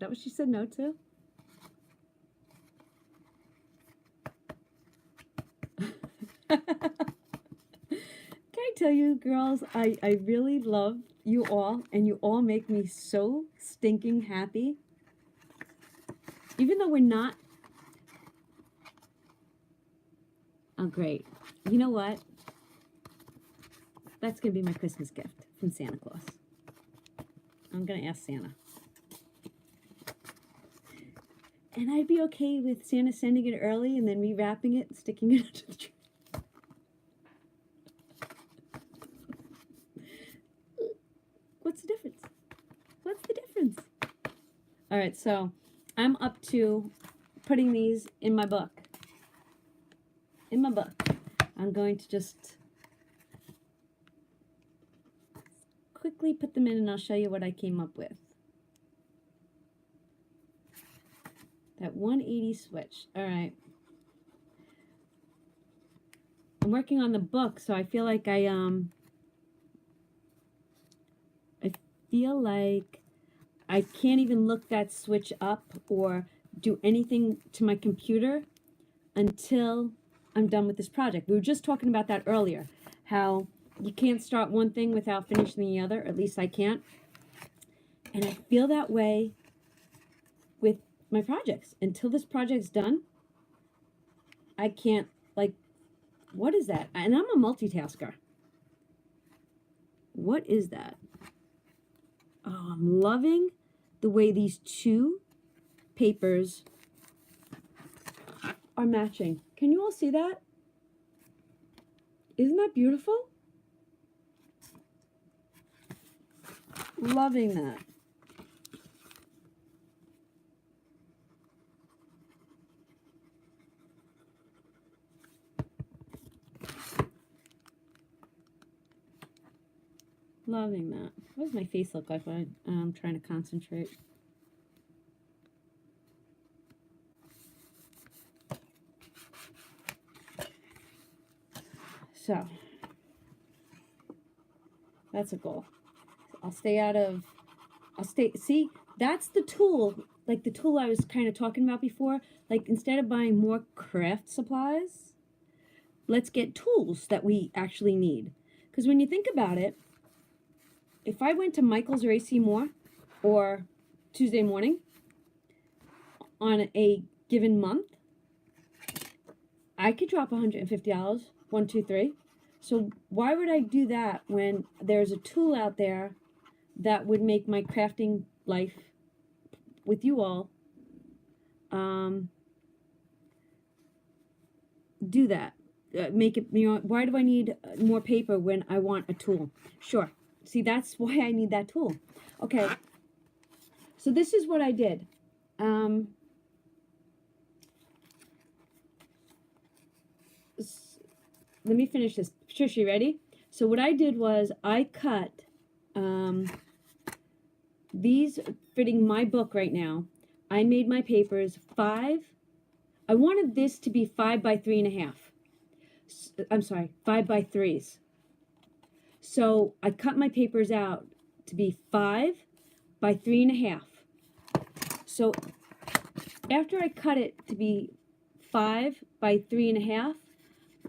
that what she said no to? Can I tell you, girls, I really love you all, and you all make me so stinking happy. Even though we're not. Oh, great. You know what? That's going to be my Christmas gift from Santa Claus. I'm going to ask Santa. And I'd be okay with Santa sending it early and then rewrapping it and sticking it under the tree. What's the difference? What's the difference? All right, so I'm up to putting these in my book. In my book. I'm going to just quickly put them in and I'll show you what I came up with. That 180 switch. All right. I'm working on the book, so I feel like I feel like I can't even look that switch up or do anything to my computer until I'm done with this project. We were just talking about that earlier, how you can't start one thing without finishing the other. At least I can't. And I feel that way with my projects. Until this project's done, I can't, like, what is that? And I'm a multitasker. What is that? Oh, I'm loving the way these two papers are matching. Can you all see that? Isn't that beautiful? Loving that. Loving that. What does my face look like when I'm trying to concentrate? So, that's a goal. See, that's the tool, like the tool I was kind of talking about before. Like, instead of buying more craft supplies, let's get tools that we actually need. Because when you think about it, if I went to Michael's or AC Moore or Tuesday Morning on a given month, I could drop $150, 1, 2, 3. So why would I do that when there's a tool out there that would make my crafting life with you all do that? Make it, why do I need more paper when I want a tool? Sure. See, that's why I need that tool. Okay. So this is what I did. Let me finish this. Patricia, you ready? So what I did was I cut these fitting my book right now. I made my papers 5. I wanted this to be 5 by 3.5. I'm sorry, 5 by 3s. So I cut my papers out to be 5 by 3.5. So after I cut it to be 5 by 3.5,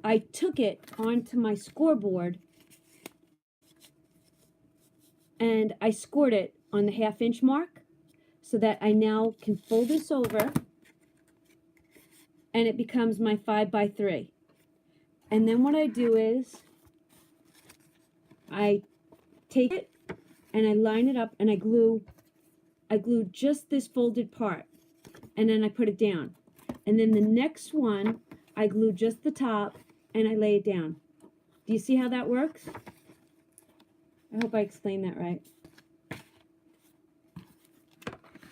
I took it onto my scoreboard and I scored it on the 1/2 inch mark so that I now can fold this over and it becomes my 5 by 3. And then what I do is I take it and I line it up and I glue just this folded part, and then I put it down. And then the next one, I glue just the top and I lay it down. Do you see how that works? I hope I explained that right.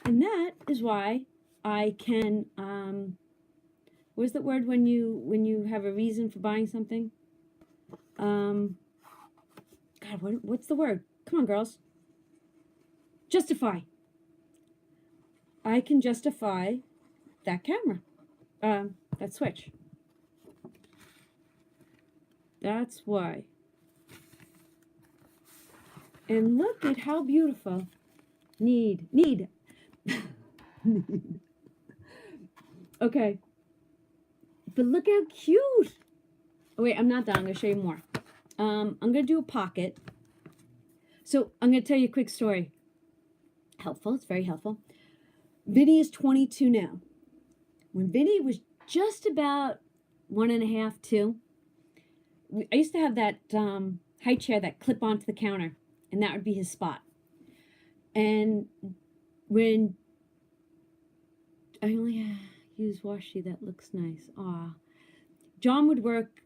And that is why I can, what's the word when you have a reason for buying something? God, what's the word? Come on, girls. Justify. I can justify that camera, that switch. That's why. And look at how beautiful. Need. Okay. But look how cute. Oh, wait, I'm not done. I'm going to show you more. I'm going to do a pocket. So I'm going to tell you a quick story. Helpful. It's very helpful. Vinny is 22 now. When Vinny was just about 1.5, 2, I used to have that high chair that clip onto the counter, and that would be his spot. And when I only use washi, that looks nice. John would work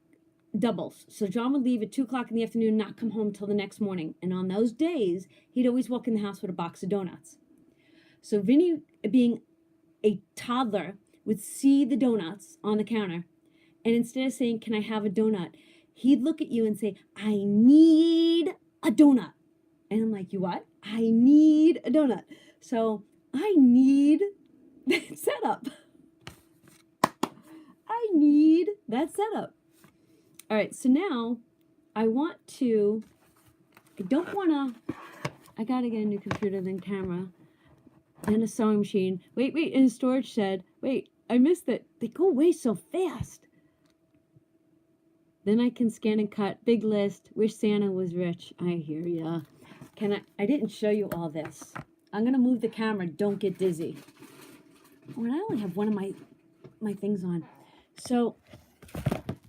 doubles. So John would leave at 2 o'clock in the afternoon, not come home till the next morning. And on those days, he'd always walk in the house with a box of donuts. So Vinny, being a toddler, would see the donuts on the counter. And instead of saying, "Can I have a donut?" he'd look at you and say, "I need a donut." And I'm like, "You what?" "I need a donut." So I need that setup. I need that setup. All right, so now I gotta get a new computer, then camera, then a sewing machine. Wait, in a storage shed. Wait, I missed it. They go away so fast. Then I can scan and cut. Big list. Wish Santa was rich. I hear ya. I didn't show you all this. I'm gonna move the camera. Don't get dizzy. Oh, and I only have one of my things on. So,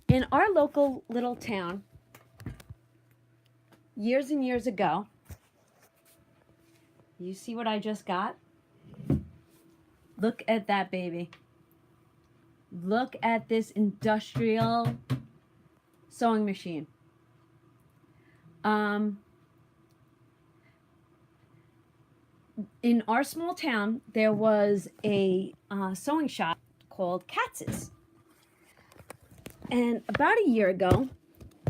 in our local little town, years and years ago, you see what I just got? Look at that baby. Look at this industrial sewing machine. In our small town, there was a sewing shop called Katz's. And about a year ago,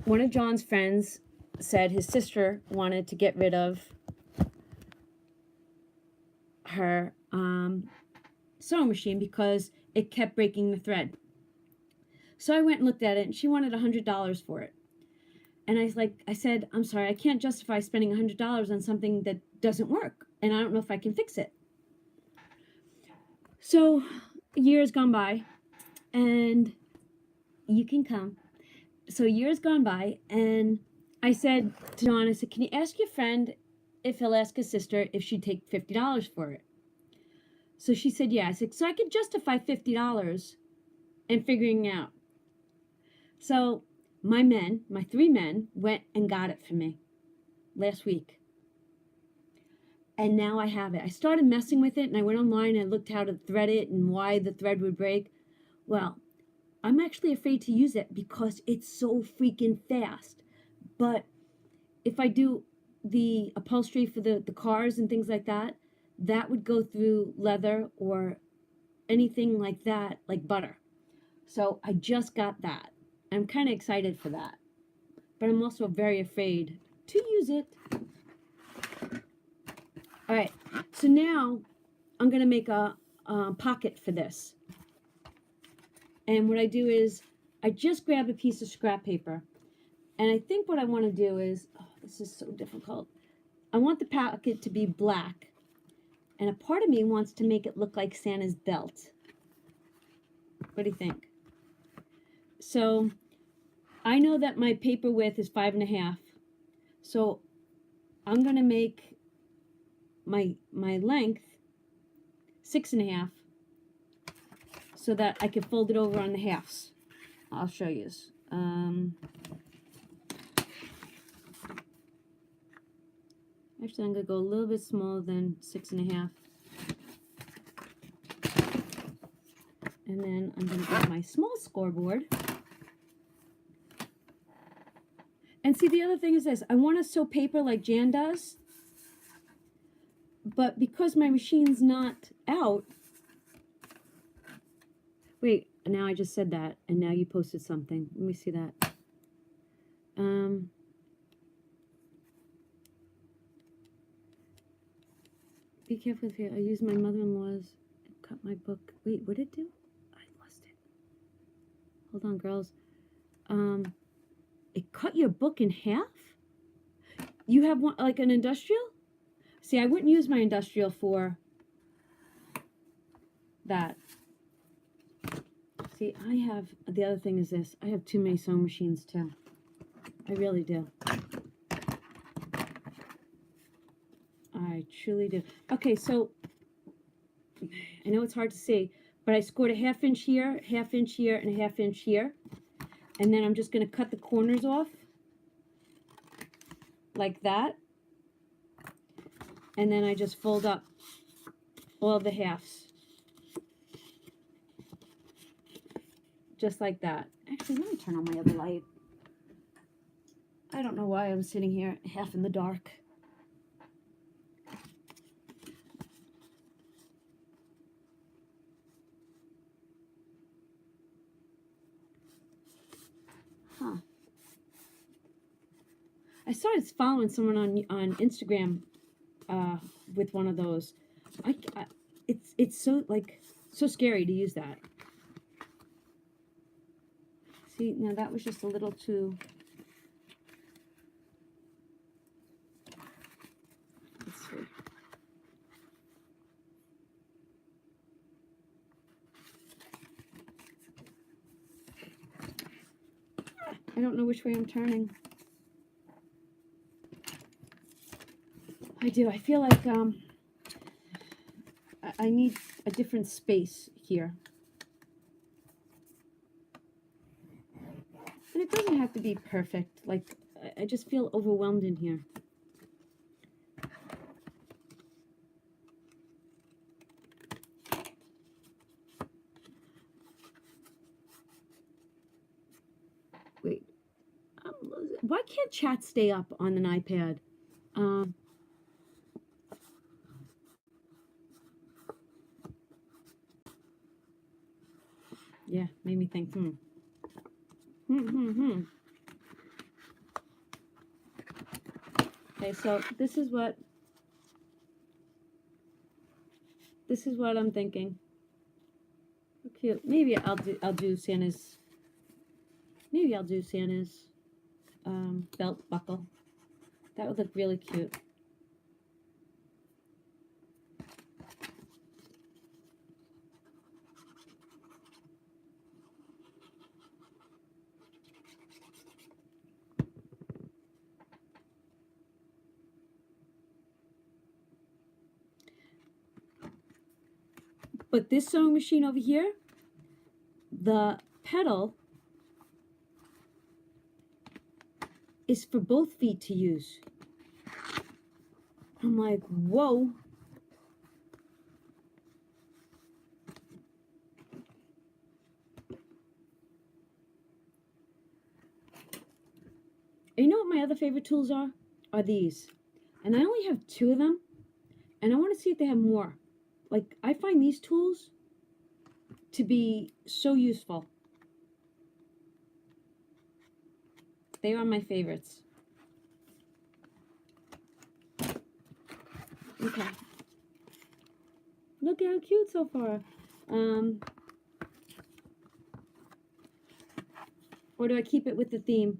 one of John's friends said his sister wanted to get rid of her sewing machine because it kept breaking the thread. So I went and looked at it, and she wanted $100 for it. And I said, "I'm sorry, I can't justify spending $100 on something that doesn't work, and I don't know if I can fix it." So years gone by, and you can come. So years gone by, and I said to Donna, I said, "Can you ask your friend if he'll ask his sister if she'd take $50 for it?" So she said, "Yeah." I said, "So I could justify $50 and figuring out." So my 3 men, went and got it for me last week. And now I have it. I started messing with it, and I went online and I looked how to thread it and why the thread would break. Well, I'm actually afraid to use it because it's so freaking fast. But if I do the upholstery for the cars and things like that, that would go through leather or anything like that, like butter. So I just got that. I'm kind of excited for that. But I'm also very afraid to use it. All right, so now I'm going to make a pocket for this. And what I do is I just grab a piece of scrap paper. And I think what I want to do is, This is so difficult. I want the packet to be black, and a part of me wants to make it look like Santa's belt. What do you think? So I know that my paper width is 5.5, so I'm gonna make my length 6.5, so that I can fold it over on the halves. I'll show you. Actually, I'm gonna go a little bit smaller than 6.5. And then I'm going to get my small scoreboard. And see, the other thing is this. I want to sew paper like Jan does. But because my machine's not out. Wait, now I just said that. And now you posted something. Let me see that. Be careful with it. I used my mother-in-law's and cut my book. Wait, what did it do? Hold on, girls. It cut your book in half? You have one, like an industrial? See, I wouldn't use my industrial for that. See, I have, the other thing is this. I have too many sewing machines, too. I really do. I truly do. Okay, so, I know it's hard to see, but I scored a 1/2 inch here, 1/2 inch here, and a 1/2 inch here. And then I'm just going to cut the corners off. Like that. And then I just fold up all the halves. Just like that. Actually, let me turn on my other light. I don't know why I'm sitting here half in the dark. Huh. I started following someone on Instagram with one of those. It's so so scary to use that. See, now that was just a little too. Let's see. I don't know which way I'm turning. I do. I feel like I need a different space here. And it doesn't have to be perfect. Like, I just feel overwhelmed in here. Wait. Why can't chat stay up on an iPad? Yeah, made me think, Okay, so this is what I'm thinking. Cute. Maybe I'll do Santa's. Maybe I'll do Santa's belt buckle. That would look really cute. But this sewing machine over here, the pedal is for both feet to use. I'm like, whoa. And you know what my other favorite tools are? Are these. And I only have 2 of them. And I want to see if they have more. Like, I find these tools to be so useful. They are my favorites. Okay. Look how cute so far. Or do I keep it with the theme?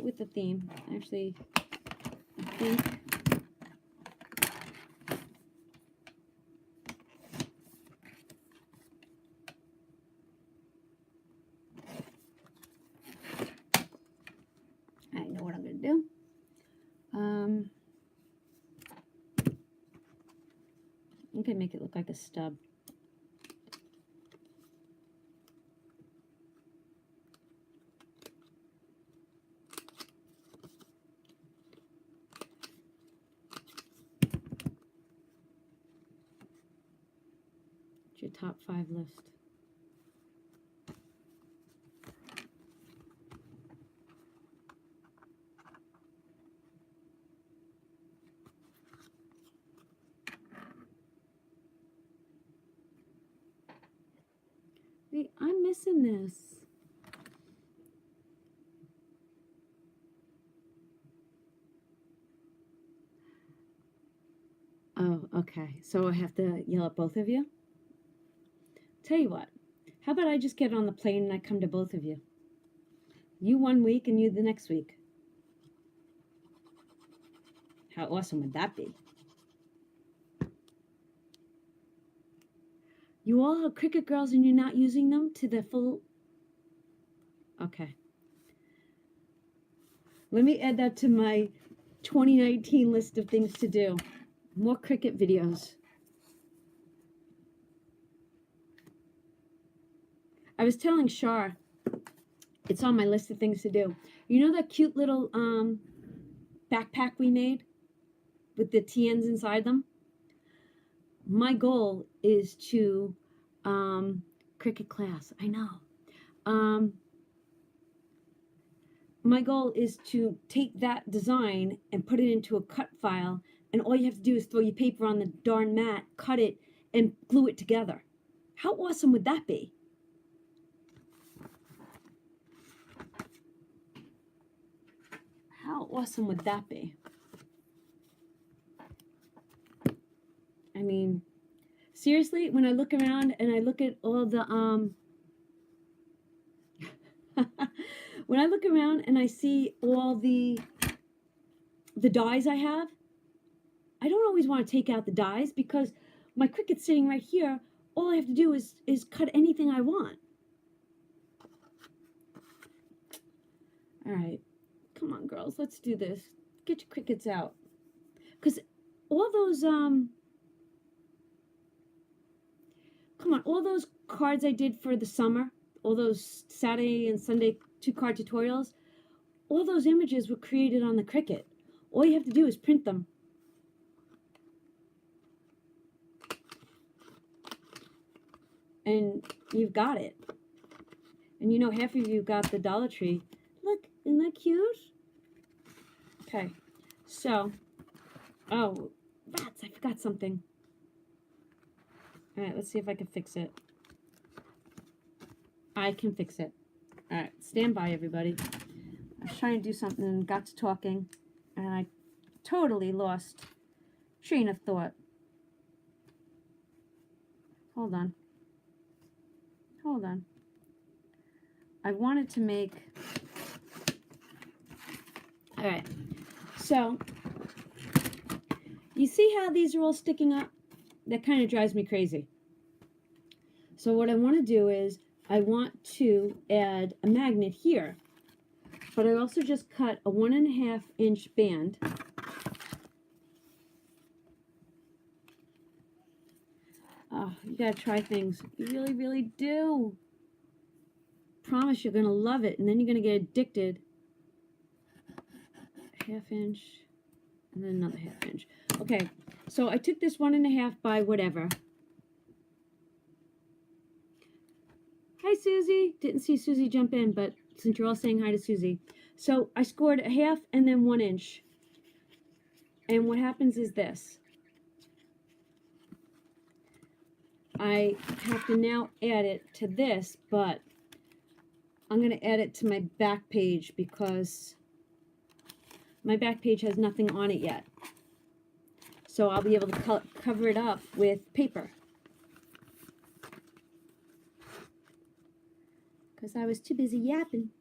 it with the theme. Actually, I think I know what I'm going to do. I'm going to make it look like a stub. It's your top 5 list. Wait, I'm missing this. Oh, okay. So I have to yell at both of you? Tell you what. How about I just get on the plane and I come to both of you? You one week and you the next week. How awesome would that be? You all are Cricut girls and you're not using them to the full... Okay. Let me add that to my 2019 list of things to do. More Cricut videos. I was telling Shar, it's on my list of things to do. You know that cute little backpack we made with the TNs inside them? My goal is to Cricut class. I know. My goal is to take that design and put it into a cut file, and all you have to do is throw your paper on the darn mat, cut it, and glue it together. How awesome would that be? How awesome would that be? I mean, seriously, when I look around and I look at all the when I look around and I see all the dies I have, I don't always want to take out the dies because my Cricut's sitting right here. All I have to do is cut anything I want. All right. Come on, girls. Let's do this. Get your Cricuts out. Because all those, come on, all those cards I did for the summer, all those Saturday and Sunday 2-card tutorials, all those images were created on the Cricut. All you have to do is print them. And you've got it. And you know, half of you got the Dollar Tree. Look, isn't that cute? Okay, so, oh, rats, I forgot something. All right, let's see if I can fix it. I can fix it. All right, stand by, everybody. I was trying to do something and got to talking, and I totally lost train of thought. Hold on. Hold on. I wanted to make... All right. So, you see how these are all sticking up? That kind of drives me crazy. So what I want to do is, I want to add a magnet here. But I also just cut a 1.5 inch band. Oh, you gotta try things. You really, really do. Promise you're gonna love it, and then you're gonna get addicted. 1/2 inch, and then another 1/2 inch. Okay, so I took this 1.5 by whatever. Hi, Susie. Didn't see Susie jump in, but since you're all saying hi to Susie. So I scored a 1/2 and then 1 inch. And what happens is this. I have to now add it to this, but I'm going to add it to my back page because my back page has nothing on it yet. So I'll be able to cover it up with paper. Because I was too busy yapping.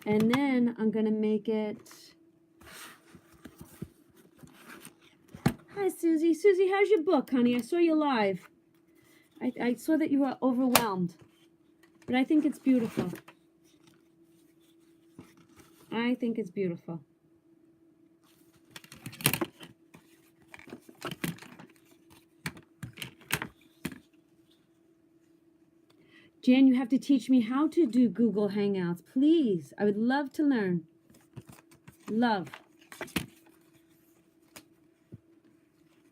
And then I'm going to make it... Hi, Susie. Susie, how's your book, honey? I saw you live. I saw that you were overwhelmed. But I think it's beautiful. I think it's beautiful. Jan, you have to teach me how to do Google Hangouts. Please. I would love to learn. Love.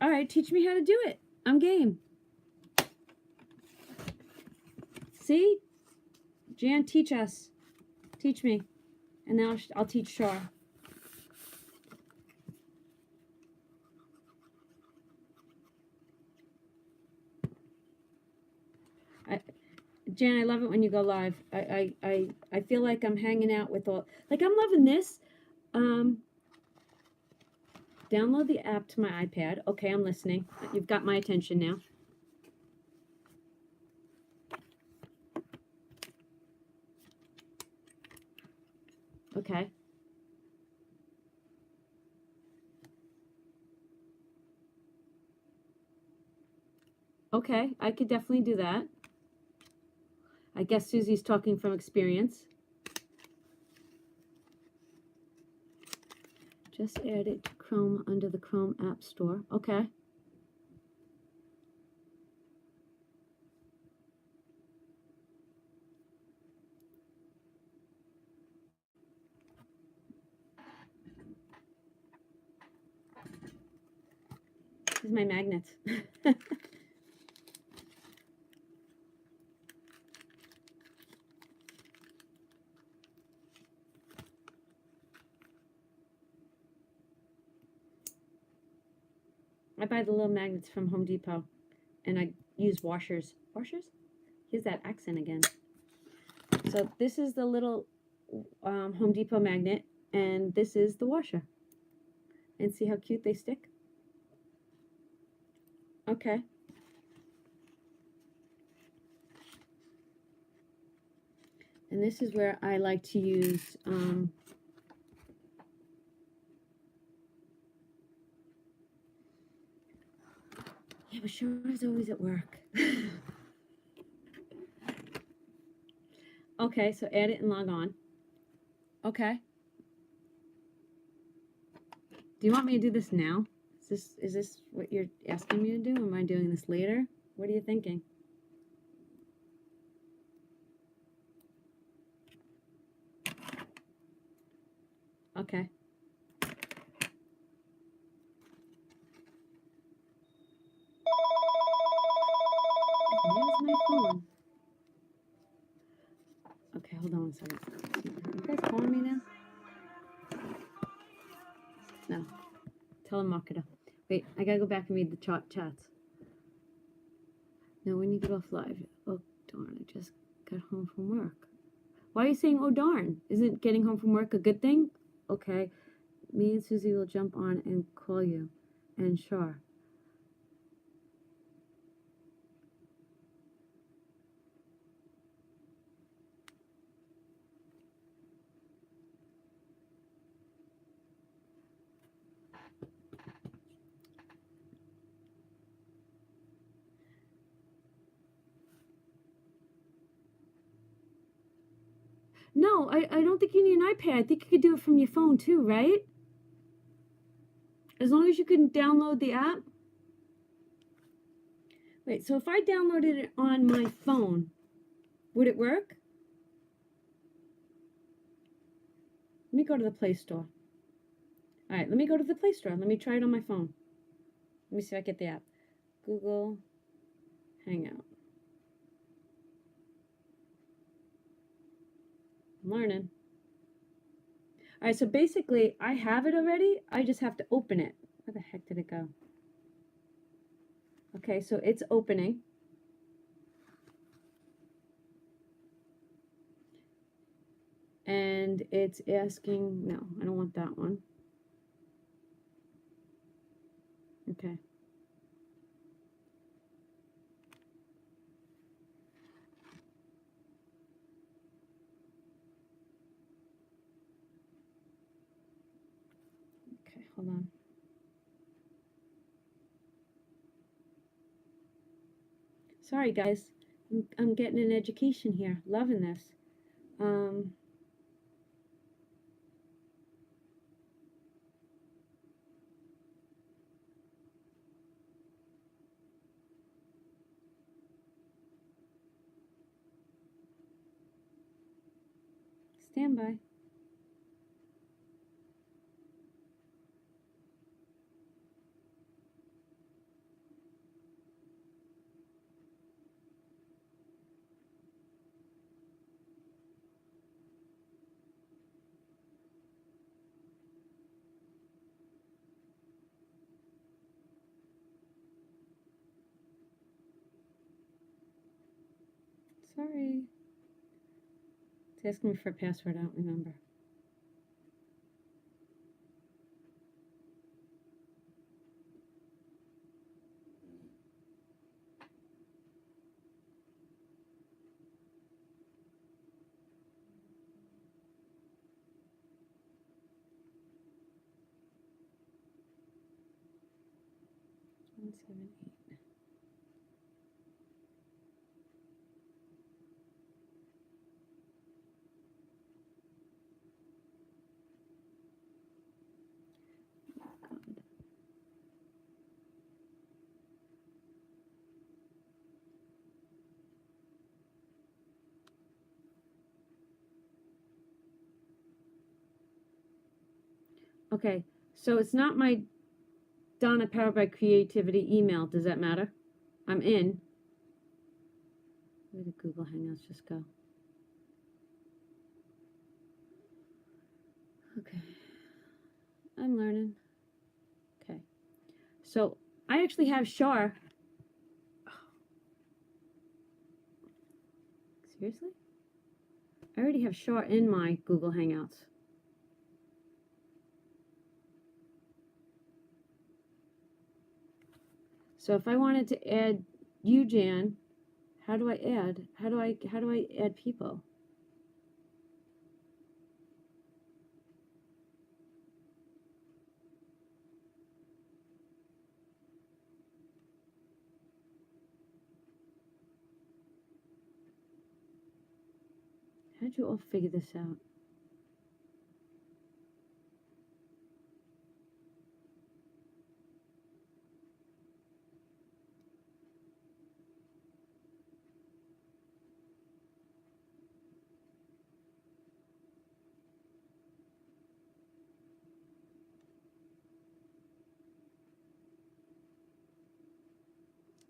All right, teach me how to do it. I'm game. See? Jan, teach us. Teach me. And then I'll teach Shar. Jan, I love it when you go live. I feel like I'm hanging out with all... Like, I'm loving this. Download the app to my iPad. Okay, I'm listening. You've got my attention now. Okay. Okay, I could definitely do that. I guess Susie's talking from experience. Just add it to Chrome under the Chrome App Store. Okay. This is my magnet. I buy the little magnets from Home Depot, and I use washers. Washers? Here's that accent again. So this is the little Home Depot magnet, and this is the washer. And see how cute they stick? Okay. And this is where I like to use yeah, but Shara's always at work. Okay, so add it and log on. Okay. Do you want me to do this now? Is this what you're asking me to do? Am I doing this later? What are you thinking? Okay. Where's my phone? Okay, hold on one second. Are you guys calling me now? No. Telemarketer. Wait, I gotta go back and read the chats. No, when you get off live. Oh, darn, I just got home from work. Why are you saying, oh, darn? Isn't getting home from work a good thing? Okay. Me and Susie will jump on and call you. And Shar. No, I don't think you need an iPad. I think you could do it from your phone too, right? As long as you can download the app. Wait, so if I downloaded it on my phone, would it work? Let me go to the Play Store. All right, let me go to the Play Store. Let me try it on my phone. Let me see if I get the app. Google Hangout. I'm learning. All right, so basically, I have it already. I just have to open it. Where the heck did it go? Okay, so it's opening. And it's asking, no, I don't want that one. Okay. Hold on. Sorry, guys. I'm getting an education here. Loving this. Stand by. Sorry. It's asking me for a password. I don't remember. One, 7, 8. Okay, so it's not my Donna Powered by Creativity email. Does that matter? I'm in. Where did Google Hangouts just go? Okay. I'm learning. Okay. So I actually have Char. Seriously? I already have Char in my Google Hangouts. So if I wanted to add you, Jan, how do I add? How do I add people? How'd you all figure this out?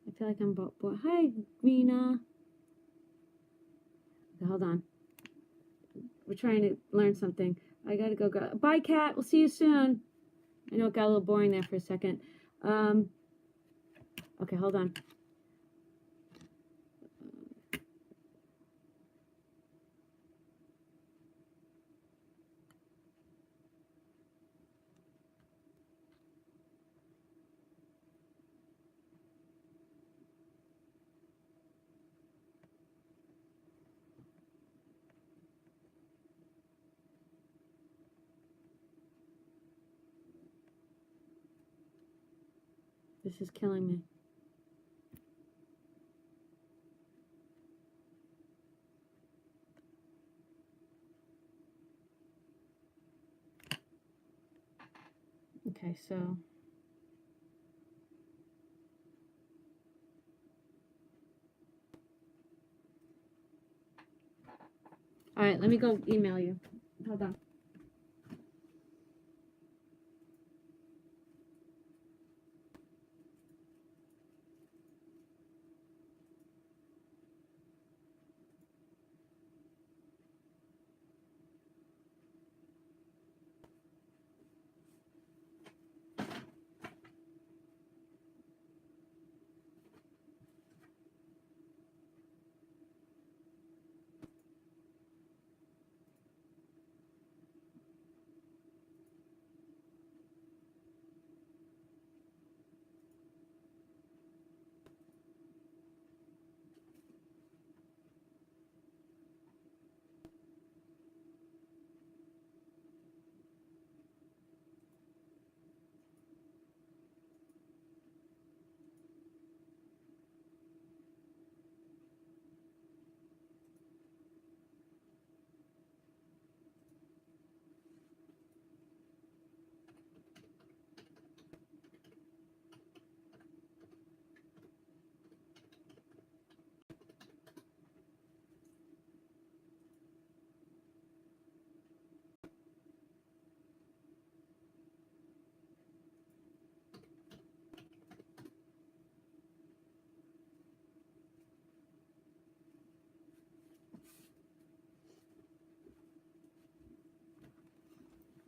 I feel like I'm bored. Hi, Rena. Okay, hold on. We're trying to learn something. I gotta go. Bye, Kat. We'll see you soon. I know it got a little boring there for a second. Okay, hold on. This is killing me. Okay, so all right, let me go email you. Hold on.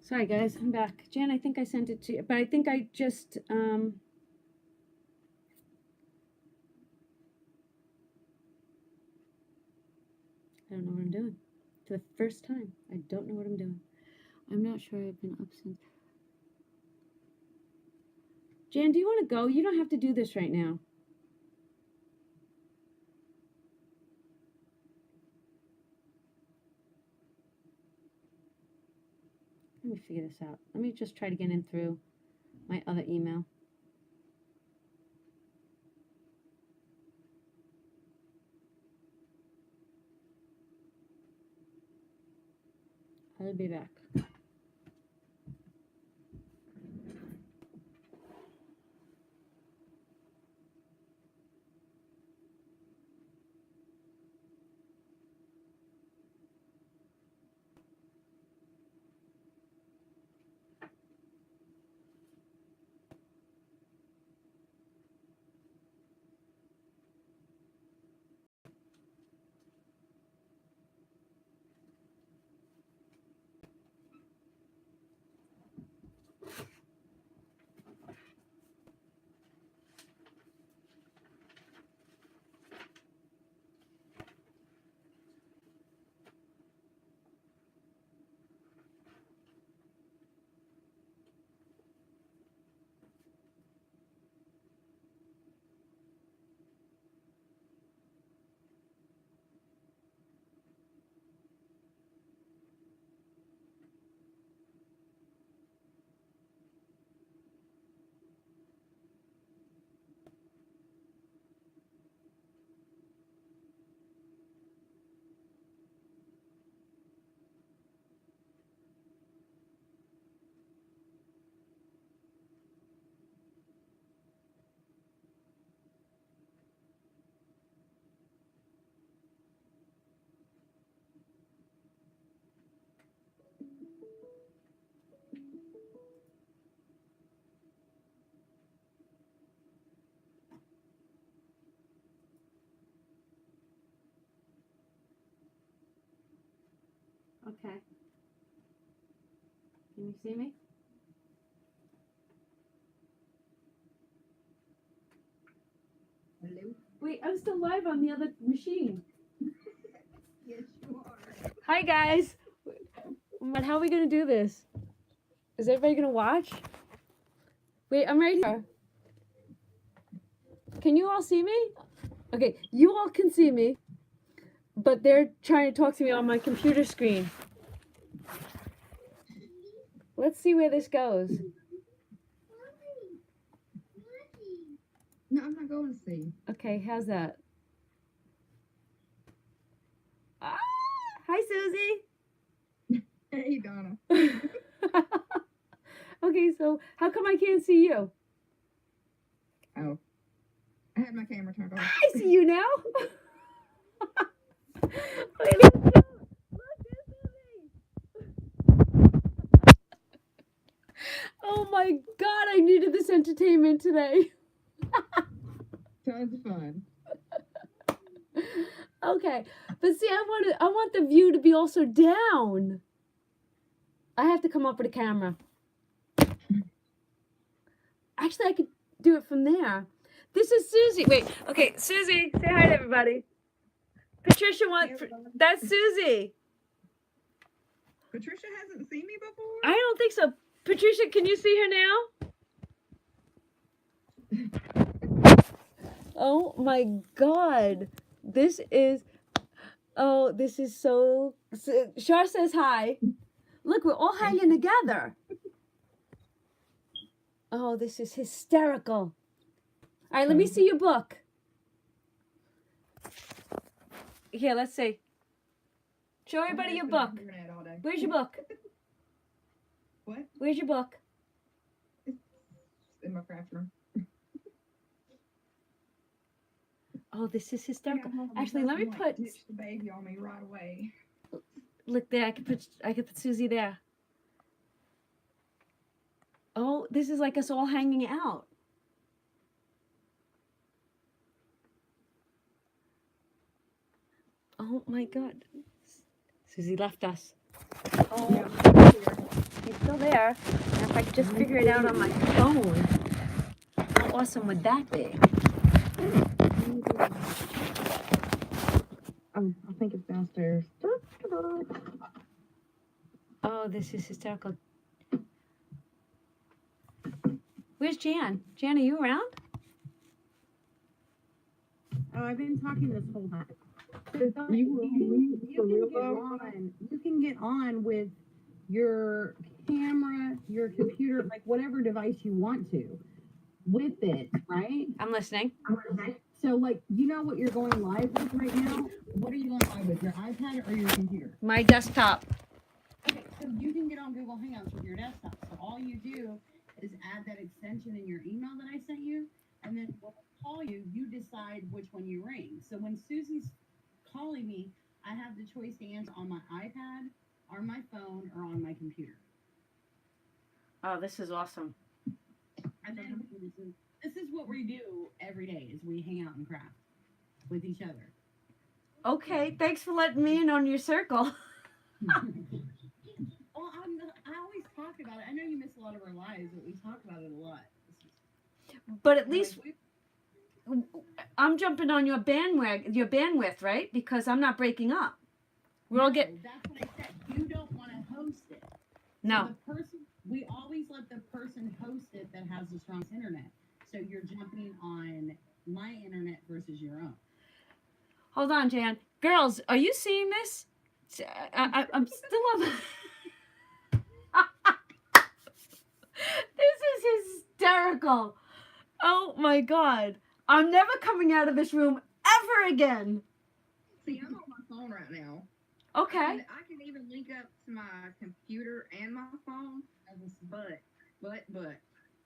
Sorry, guys, I'm back. Jan, I think I sent it to you, but I think I just, I don't know what I'm doing. For the first time, I don't know what I'm doing. I'm not sure I've been up since. Jan, do you want to go? You don't have to do this right now. Let me figure this out. Let me just try to get in through my other email. I'll be back. Okay. Can you see me? Hello? Wait, I'm still live on the other machine. Yes, you are. Hi, guys. But how are we going to do this? Is everybody going to watch? Wait, I'm right here. Can you all see me? Okay, you all can see me, but they're trying to talk to me on my computer screen. Let's see where this goes. No, I'm not going to see. Okay, how's that? Ah, hi, Susie. Hey, Donna. Okay, so how come I can't see you? Oh. I had my camera turned on. I see you now. Wait, look, there's Susie. Oh my God, I needed this entertainment today. Tons of fun. Okay, but see, I want the view to be also down. I have to come up with a camera. Actually, I could do it from there. This is Susie. Wait, okay, Susie, say hi to everybody. Patricia wants. That's Susie. Patricia hasn't seen me before? I don't think so. Patricia, can you see her now? Oh my God. This is. Oh, this is so. Shar says hi. Look, we're all hanging together. Oh, this is hysterical. All right, let me see your book. Here, let's see. Show everybody your book. Where's your book? What? Where's your book? It's in my craft room. Oh, this is hysterical. Actually, let me put. Ditch the baby on me right away. Look there. I could put Susie there. Oh, this is like us all hanging out. Oh my God. Susie left us. Oh, Yeah. he's still there. And if I could just figure it out on my phone, how awesome would that be? I think it's downstairs. Oh, this is hysterical. Where's Jan? Jan, are you around? Oh, I've been talking this whole time. You can get on with your camera, your computer, like whatever device you want to with it, right? I'm listening. So, like, you know what you're going live with right now? What are you going live with, your iPad or your computer? My desktop. Okay, so you can get on Google Hangouts with your desktop. So all you do is add that extension in your email that I sent you, and then when I call you, you decide which one you ring. So when Susie's calling me, I have the choice to answer on my iPad, on my phone, or on my computer. Oh, this is awesome. And then this is what we do every day: is we hang out and craft with each other. Okay, thanks for letting me in on your circle. Well, I always talk about it. I know you miss a lot of our lives, but we talk about it a lot. But at least I'm jumping on your bandwidth, right? Because I'm not breaking up. We're all That's what I said. You don't want to host it. No. So we always let the person host it that has the strongest internet. So you're jumping on my internet versus your own. Hold on, Jan. Girls, are you seeing this? I'm still on. This is hysterical. Oh my God. I'm never coming out of this room ever again. See, I'm on my phone right now. Okay. I can even link up to my computer and my phone. But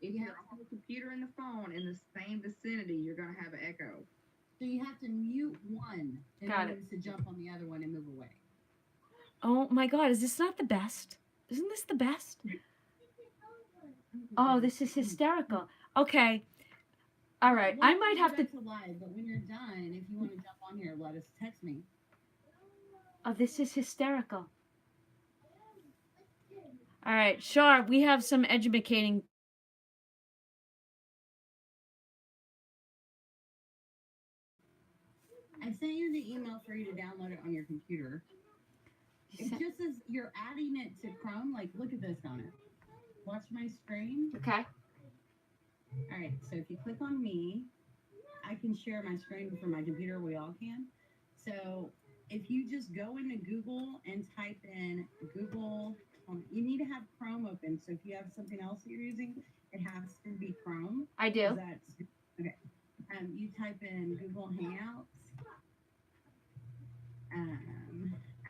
if you're on the computer and the phone in the same vicinity, you're gonna have an echo. So you have to mute one in order to jump on the other one and move away. Oh my God, is this not the best? Isn't this the best? Oh, this is hysterical. Okay. All right. I might have to. Live, but when you're done, if you want to jump on here, let us text me. Oh, this is hysterical. All right, sure. We have some educating. I sent you the email for you to download it on your computer. It's just as you're adding it to Chrome. Like, look at this, Donna. Watch my screen. Okay. All right. So if you click on me, I can share my screen from my computer. We all can. So if you just go into Google and type in Google, you need to have Chrome open. So if you have something else that you're using, it has to be Chrome. I do. Okay. You type in Google Hangouts.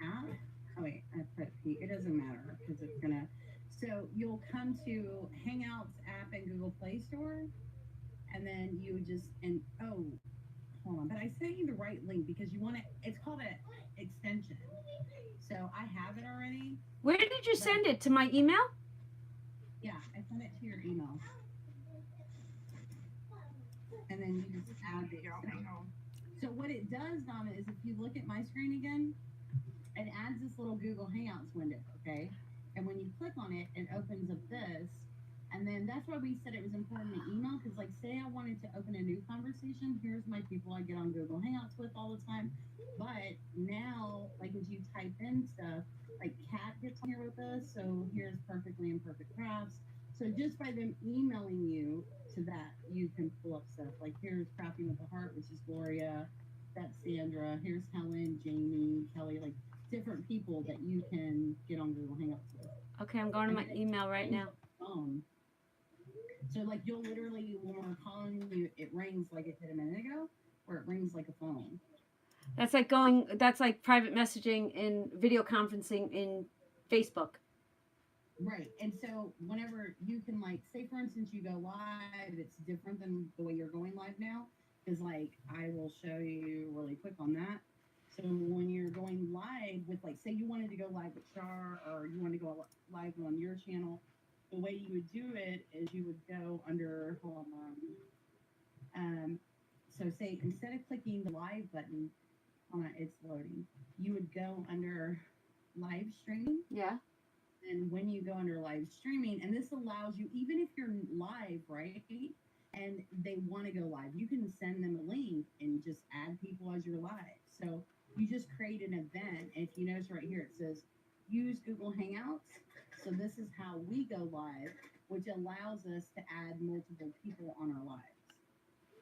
App. Oh wait, I put P. It doesn't matter because it's gonna. So you'll come to Hangouts app in Google Play Store, and then you would just hold on. But I sent you the right link because you want it. It's called an extension. So I have it already. Where did you send it? To my email? Yeah, I sent it to your email. And then you just add the extension. So what it does, Donna, is if you look at my screen again, it adds this little Google Hangouts window, okay? And when you click on it, it opens up this. And then that's why we said it was important to email, because like say I wanted to open a new conversation, here's my people I get on Google Hangouts with all the time. But now, like as you type in stuff, like Kat gets on here with us, so here's Perfectly Imperfect Crafts. So just by them emailing you to that, you can pull up stuff. Like here's Crafting with the Heart, which is Gloria. That's Sandra. Here's Helen, Jamie, Kelly, like different people that you can get on Google Hangouts with. Okay, I'm going to my email right now. So like you'll literally, when we're calling you, it rings like it did a minute ago, or it rings like a phone. That's like private messaging and video conferencing in Facebook. Right. And so whenever you can like, say for instance, you go live, it's different than the way you're going live now. Because like, I will show you really quick on that. So when you're going live with like, say you wanted to go live with Char, or you want to go live on your channel, the way you would do it is you would go under, hold on. So say instead of clicking the live button, it's loading, you would go under live stream. Yeah. And when you go under live streaming, and this allows you, even if you're live, right? And they want to go live, you can send them a link and just add people as you're live. So you just create an event. And if you notice right here, it says use Google Hangouts. So this is how we go live, which allows us to add multiple people on our lives.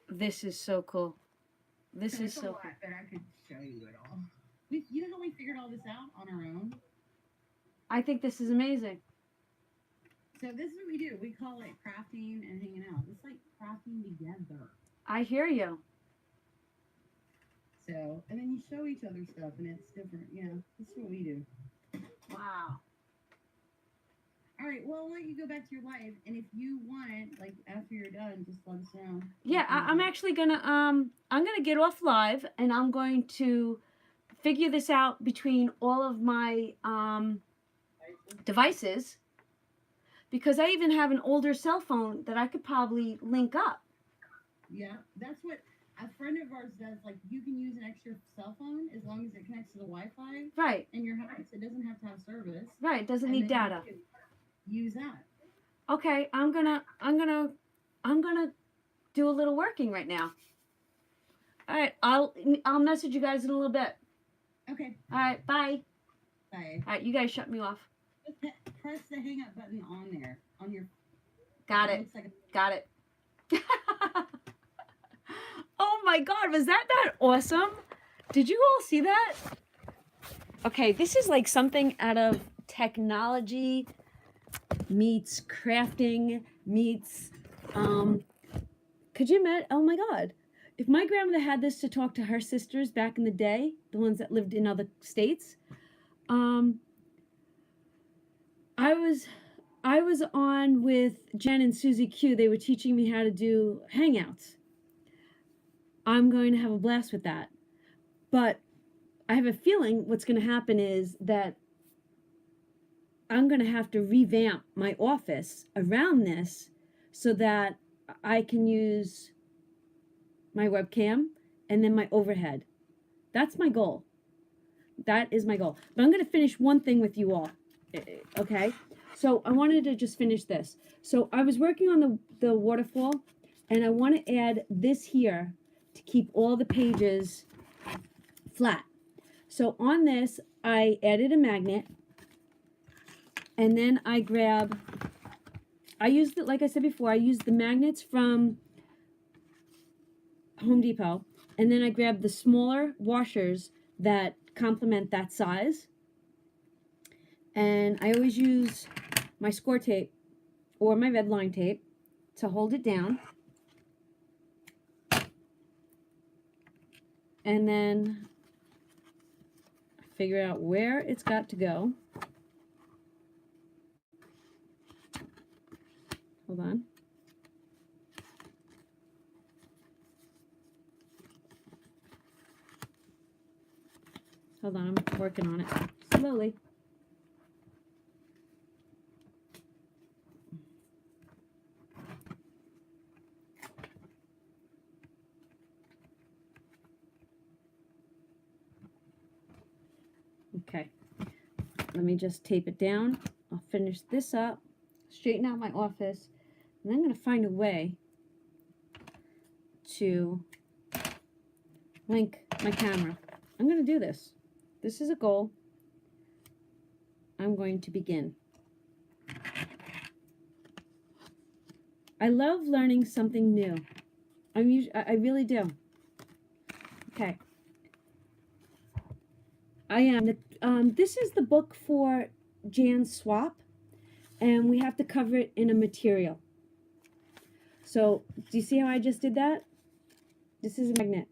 This is so cool. This So is it's a so lot, cool. but I could show you it all. You know how we figured all this out on our own? I think this is amazing. So this is what we do. We call it crafting and hanging out. It's like crafting together. I hear you. So, and then you show each other stuff, and it's different. Yeah, that's what we do. Wow. All right, well, I'll let you go back to your life, and if you want, like, after you're done, just let us know. Yeah, I'm actually gonna I'm gonna get off live, and I'm going to figure this out between all of my devices, because I even have an older cell phone that I could probably link up. Yeah, that's what a friend of ours does. Like, you can use an extra cell phone as long as it connects to the Wi-Fi Right, in your house. It doesn't have to have service. right. Doesn't And need then data. you can use that. Okay, I'm gonna do a little working right now. All right, I'll message you guys in a little bit. Okay, All right, bye. bye. All right, you guys shut me off. Just press the hang up button on there, on your. Got it. Looks like Got it. Oh my God, was that awesome? Did you all see that? Okay, this is like something out of technology meets crafting meets could you imagine? Oh my God, if my grandmother had this to talk to her sisters back in the day, the ones that lived in other states, I was on with Jen and Susie Q. They were teaching me how to do Hangouts. I'm going to have a blast with that. But I have a feeling what's going to happen is that I'm going to have to revamp my office around this so that I can use my webcam and then my overhead. That's my goal. That is my goal. But I'm going to finish one thing with you all. Okay? So I wanted to just finish this. So I was working on the waterfall, and I want to add this here to keep all the pages flat. So on this, I added a magnet, and then I used it, like I said before, I used the magnets from Home Depot, and then I grabbed the smaller washers that complement that size. And I always use my score tape or my red line tape to hold it down. And then figure out where it's got to go. Hold on. Hold on, I'm working on it slowly. Okay, let me just tape it down. I'll finish this up, straighten out my office, and I'm going to find a way to link my camera. I'm going to do this. This is a goal. I'm going to begin. I love learning something new. I really do. Okay. I am. This is the book for Jan's swap, and we have to cover it in a material. So, do you see how I just did that? This is a magnet.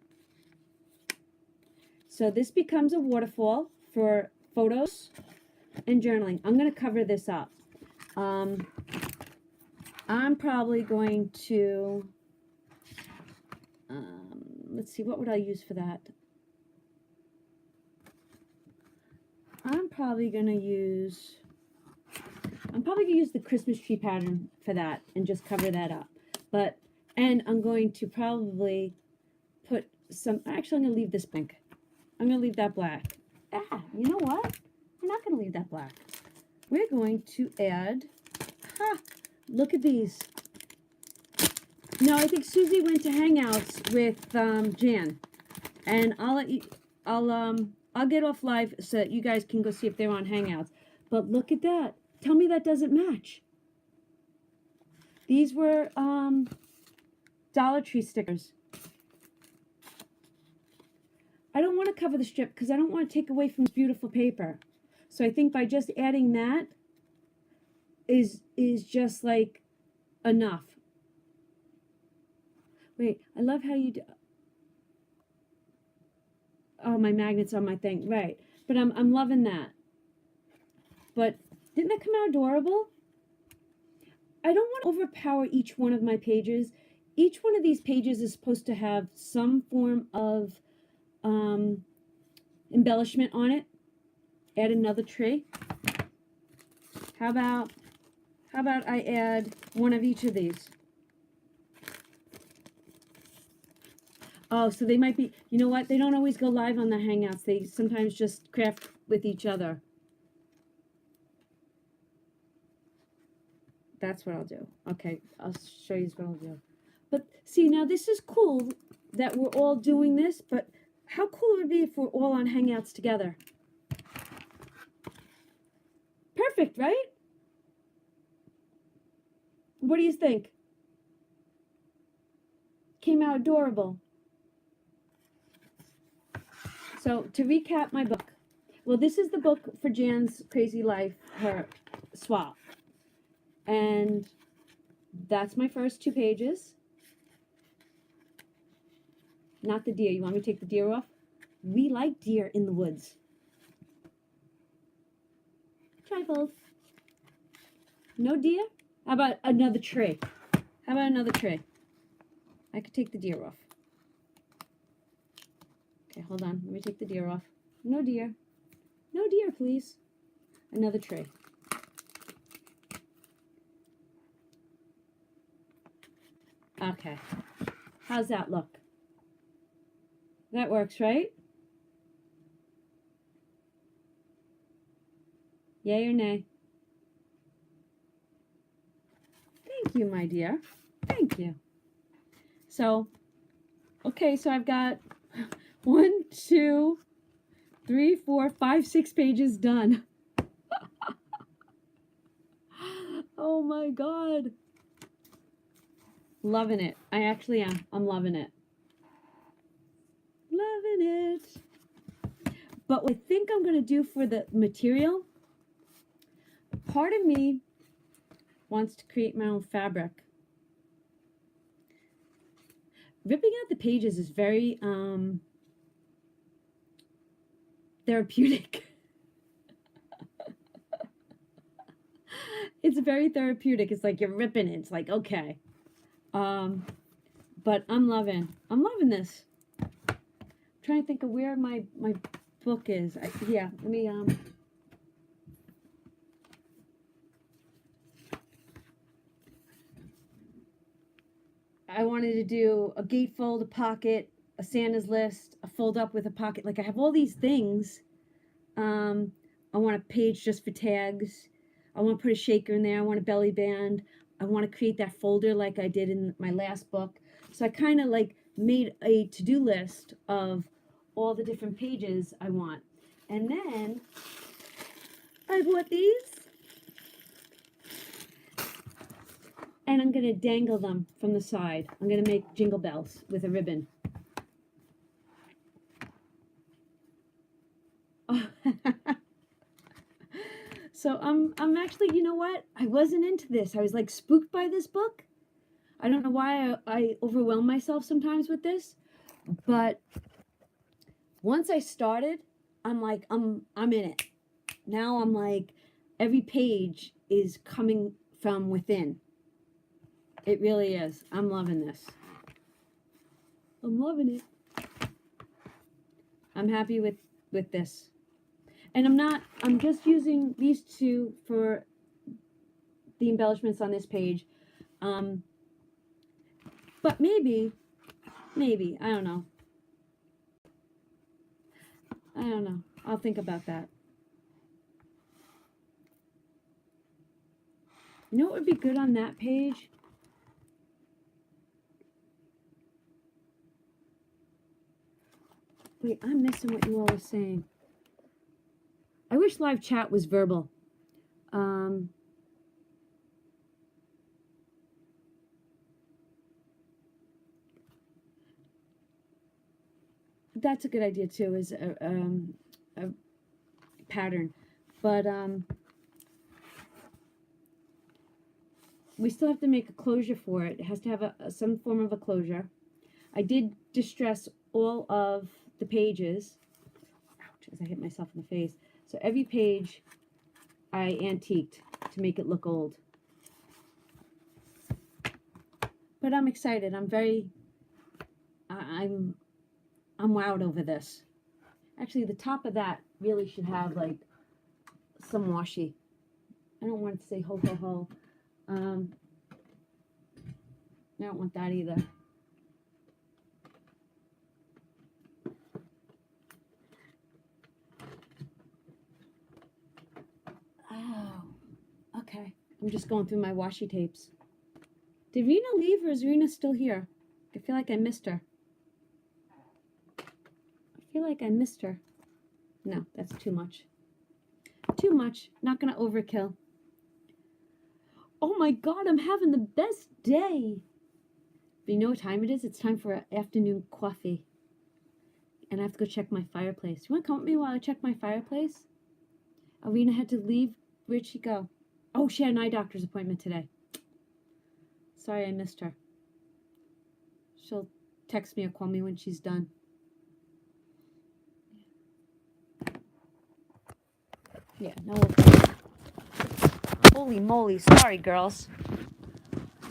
So this becomes a waterfall for photos and journaling. I'm going to cover this up. I'm probably going to, let's see, what would I use for that? I'm probably going to use the Christmas tree pattern for that and just cover that up. And I'm going to probably put some, actually I'm going to leave this pink. I'm going to leave that black. You know what? we're not going to leave that black. We're going to add, look at these. No, I think Susie went to Hangouts with Jan, and I'll let you. I'll get off live so that you guys can go see if they're on Hangouts. But look at that. Tell me that doesn't match. These were Dollar Tree stickers. I don't want to cover the strip because I don't want to take away from this beautiful paper. So I think by just adding that is just like enough. Wait, I love how you do. Oh, my magnet's on my thing, right? But I'm loving that. But didn't that come out adorable? I don't want to overpower each one of my pages. Each one of these pages is supposed to have some form of embellishment on it. Add another tree. How about I add one of each of these? Oh, so they might be, you know what? They don't always go live on the Hangouts. They sometimes just craft with each other. That's what I'll do. Okay, I'll show you what I'll do. But see, now this is cool that we're all doing this, but how cool would it be if we're all on Hangouts together? Perfect, right? What do you think? Came out adorable. So to recap my book, well, this is the book for Jan's Crazy Life, her swap. And that's my first 2 pages. Not the deer. You want me to take the deer off? We like deer in the woods. Try both. No deer? How about another tree? How about another tree? I could take the deer off. Okay, hold on. Let me take the deer off. No deer. No deer, please. Another tree. Okay. How's that look? That works, right? Yay or nay? Thank you, my dear. Thank you. So, okay, so I've got 1, 2, 3, 4, 5, 6 pages done. Oh my God. Loving it. I actually am. I'm loving it. Loving it. But what I think I'm going to do for the material, part of me wants to create my own fabric. Ripping out the pages is very therapeutic. It's very therapeutic. It's like you're ripping it. It's like, okay. But I'm loving this. I'm trying to think of where my book is. Yeah, let me I wanted to do a gatefold, a pocket, a Santa's list, a fold up with a pocket. Like I have all these things. I want a page just for tags. I want to put a shaker in there. I want a belly band. I want to create that folder like I did in my last book. So I kind of like made a to-do list of all the different pages I want. And then I bought these. And I'm going to dangle them from the side. I'm going to make jingle bells with a ribbon. Oh. So I'm actually, you know what? I wasn't into this. I was like spooked by this book. I don't know why I overwhelm myself sometimes with this. But once I started, I'm like, I'm in it. Now I'm like, every page is coming from within. It really is. I'm loving this. I'm loving it. I'm happy with this. And I'm just using these 2 for the embellishments on this page. But maybe, I don't know. I'll think about that. You know what would be good on that page? Wait, I'm missing what you all are saying. I wish live chat was verbal. That's a good idea too, is a pattern. But we still have to make a closure for it. It has to have some form of a closure. I did distress all of the pages. Ouch, as I hit myself in the face. So every page I antiqued to make it look old. But I'm excited. I'm wowed over this. Actually, the top of that really should have like some washi. I don't want it to say ho ho ho. I don't want that either. Oh, okay. I'm just going through my washi tapes. Did Rena leave or is Rena still here? I feel like I missed her. No, that's too much. Too much. Not gonna overkill. Oh my God, I'm having the best day. But you know what time it is? It's time for an afternoon coffee. And I have to go check my fireplace. You want to come with me while I check my fireplace? Arena had to leave. Where'd she go? Oh, she had an eye doctor's appointment today. Sorry I missed her. She'll text me or call me when she's done. Yeah, no. Holy moly. Sorry, girls.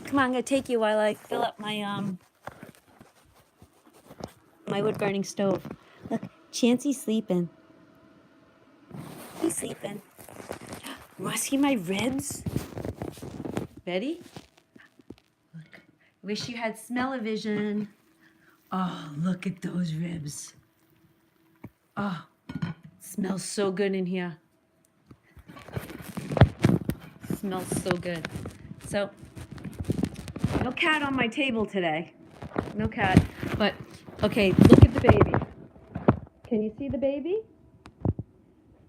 Come on, I'm going to take you while I fill up my my wood-burning stove. Look, Chancey's sleeping. He's sleeping. You want to see my ribs? Betty? Look. Wish you had smell-o-vision. Oh, look at those ribs. Oh, smells so good in here. Smells so good. So, no cat on my table today. No cat. But, okay, look at the baby. Can you see the baby?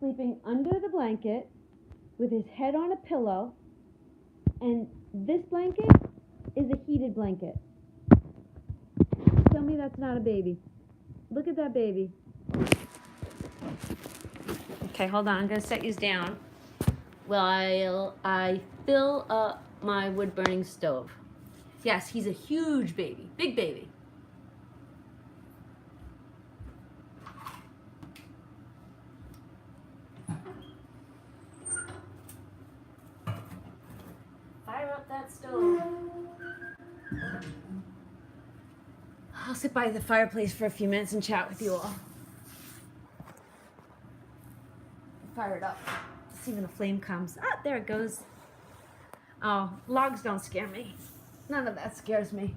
Sleeping under the blanket with his head on a pillow. And this blanket is a heated blanket. Tell me that's not a baby. Look at that baby. Okay, hold on. I'm going to set you down while I fill up my wood-burning stove. Yes, he's a huge baby. Big baby. Fire up that stove. I'll sit by the fireplace for a few minutes and chat with you all. Fire it up. See when the flame comes. Ah, there it goes. Oh, logs don't scare me. None of that scares me.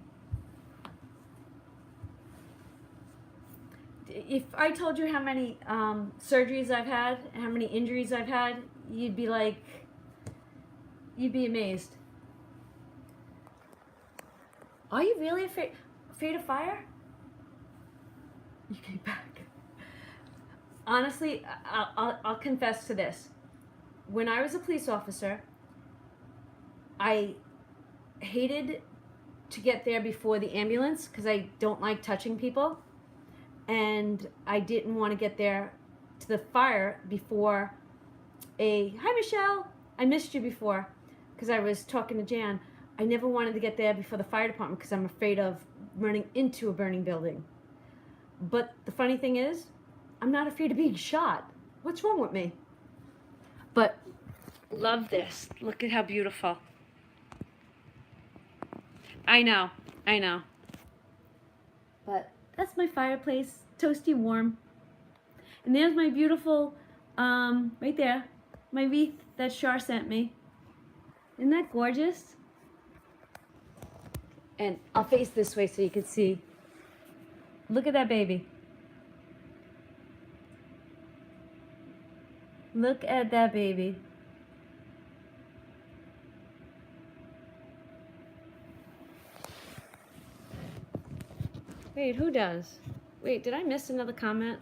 If I told you how many surgeries I've had, how many injuries I've had, you'd be amazed. Are you really afraid of fire? You came back. Honestly, I'll confess to this. When I was a police officer, I hated to get there before the ambulance because I don't like touching people. And I didn't want to get there to the fire before hi Michelle, I missed you before because I was talking to Jan. I never wanted to get there before the fire department because I'm afraid of running into a burning building. But the funny thing is, I'm not afraid of being shot. What's wrong with me? But love this. Look at how beautiful. I know. But that's my fireplace, toasty warm. And there's my beautiful, right there, my wreath that Shar sent me. Isn't that gorgeous? And I'll face this way so you can see. Look at that baby. Look at that baby. Wait, who does? Wait, did I miss another comment?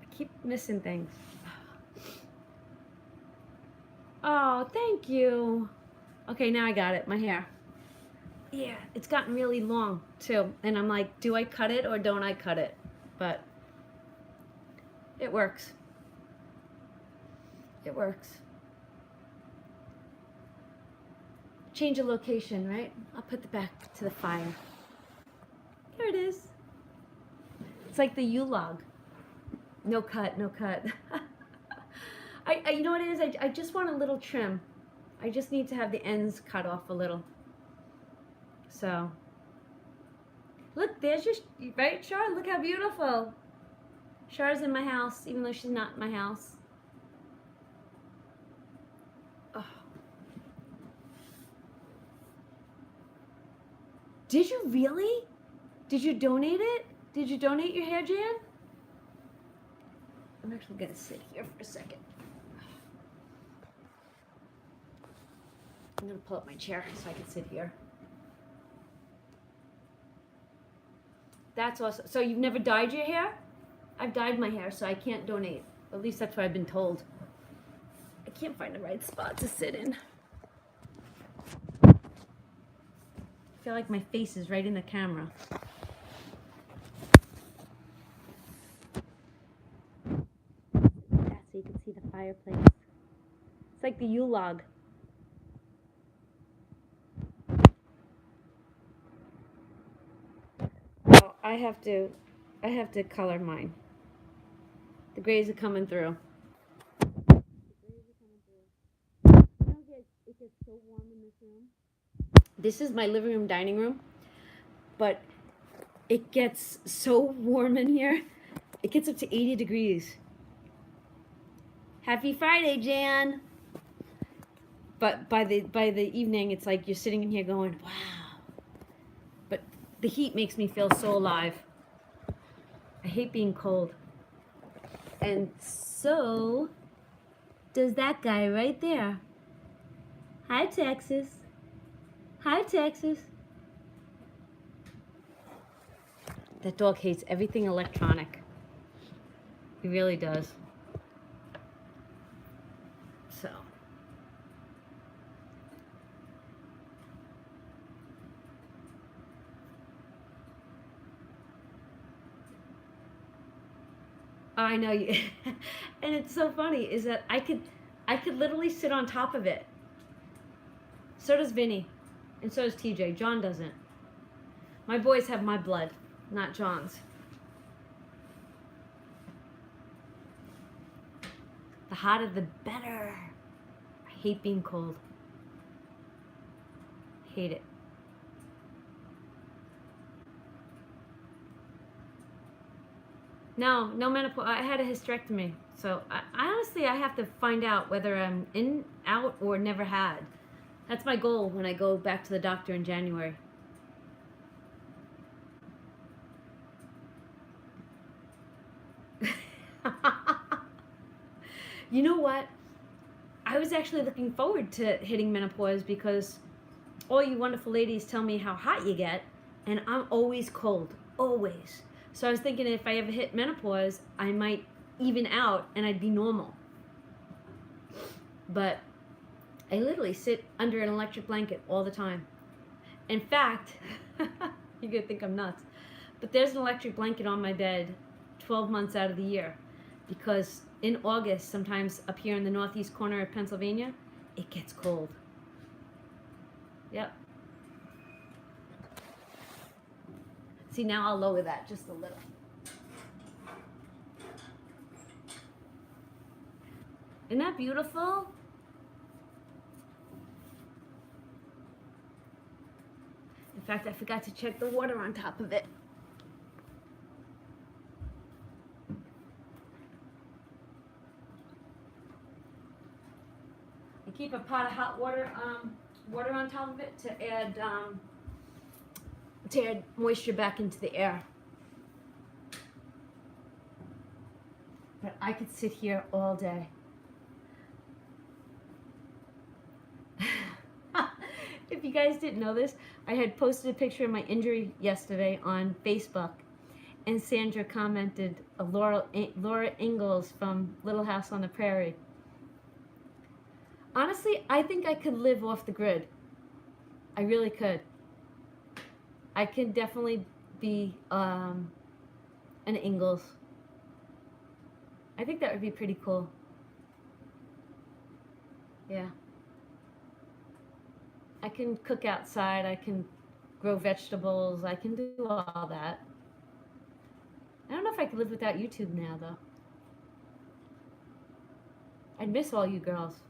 I keep missing things. Oh, thank you. Okay, now I got it. My hair. Yeah, it's gotten really long too. And I'm like, do I cut it or don't I cut it? But it works. It works. Change of location, right? I'll put the back to the fire. There it is. It's like the U-log. No cut, no cut. You know what it is? I just want a little trim. I just need to have the ends cut off a little. So, look, there's your, right, Char? Look how beautiful. Char's in my house, even though she's not in my house. Oh. Did you really? Did you donate it? Did you donate your hair, Jan? I'm actually gonna sit here for a second. I'm gonna pull up my chair so I can sit here. That's awesome. So you've never dyed your hair? I've dyed my hair, so I can't donate. At least that's what I've been told. I can't find the right spot to sit in. I feel like my face is right in the camera. Yeah, so you can see the fireplace. It's like the U-log. Oh, I have to color mine. The grays are coming through. It gets so warm in this room. This is my living room, dining room, but it gets so warm in here. It gets up to 80 degrees. Happy Friday, Jan. But by the evening, it's like you're sitting in here going, wow. But the heat makes me feel so alive. I hate being cold. And so does that guy right there. Hi, Texas. Hi, Texas. That dog hates everything electronic. He really does. So. I know you. And it's so funny is that I could literally sit on top of it. So does Vinny. And so does TJ. John doesn't. My boys have my blood, not John's. The hotter the better. I hate being cold. Hate it. No menopause. I had a hysterectomy. So I honestly, I have to find out whether I'm in, out, or never had. That's my goal when I go back to the doctor in January. You know what? I was actually looking forward to hitting menopause because all you wonderful ladies tell me how hot you get, and I'm always cold, always. So I was thinking if I ever hit menopause, I might even out and I'd be normal. But I literally sit under an electric blanket all the time. In fact, you're gonna think I'm nuts, but there's an electric blanket on my bed 12 months out of the year because in August, sometimes up here in the northeast corner of Pennsylvania, it gets cold. Yep. See, now I'll lower that just a little. Isn't that beautiful? In fact, I forgot to check the water on top of it. And keep a pot of hot water, water on top of it to add moisture back into the air. But I could sit here all day. If you guys didn't know this, I had posted a picture of my injury yesterday on Facebook, and Sandra commented, Laura Ingalls from Little House on the Prairie. Honestly, I think I could live off the grid. I really could. I can definitely be an Ingalls. I think that would be pretty cool. Yeah. I can cook outside. I can grow vegetables. I can do all that. I don't know if I could live without YouTube now, though. I'd miss all you girls.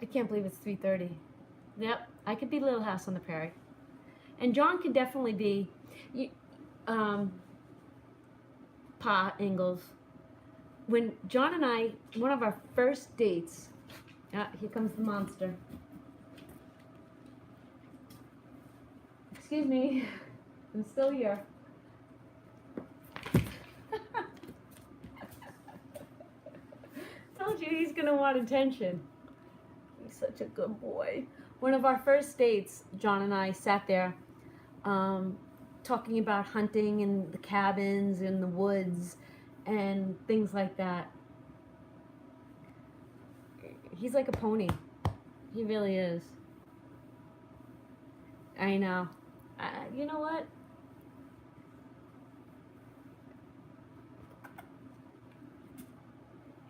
I can't believe it's 3:30. Yep, I could be Little House on the Prairie. And John could definitely be Pa Ingalls. When John and I, one of our first dates, here comes the monster. Excuse me, I'm still here. Told you he's gonna want attention. He's such a good boy. One of our first dates, John and I sat there talking about hunting and the cabins in the woods and things like that. He's like a pony. He really is. I know. You know what?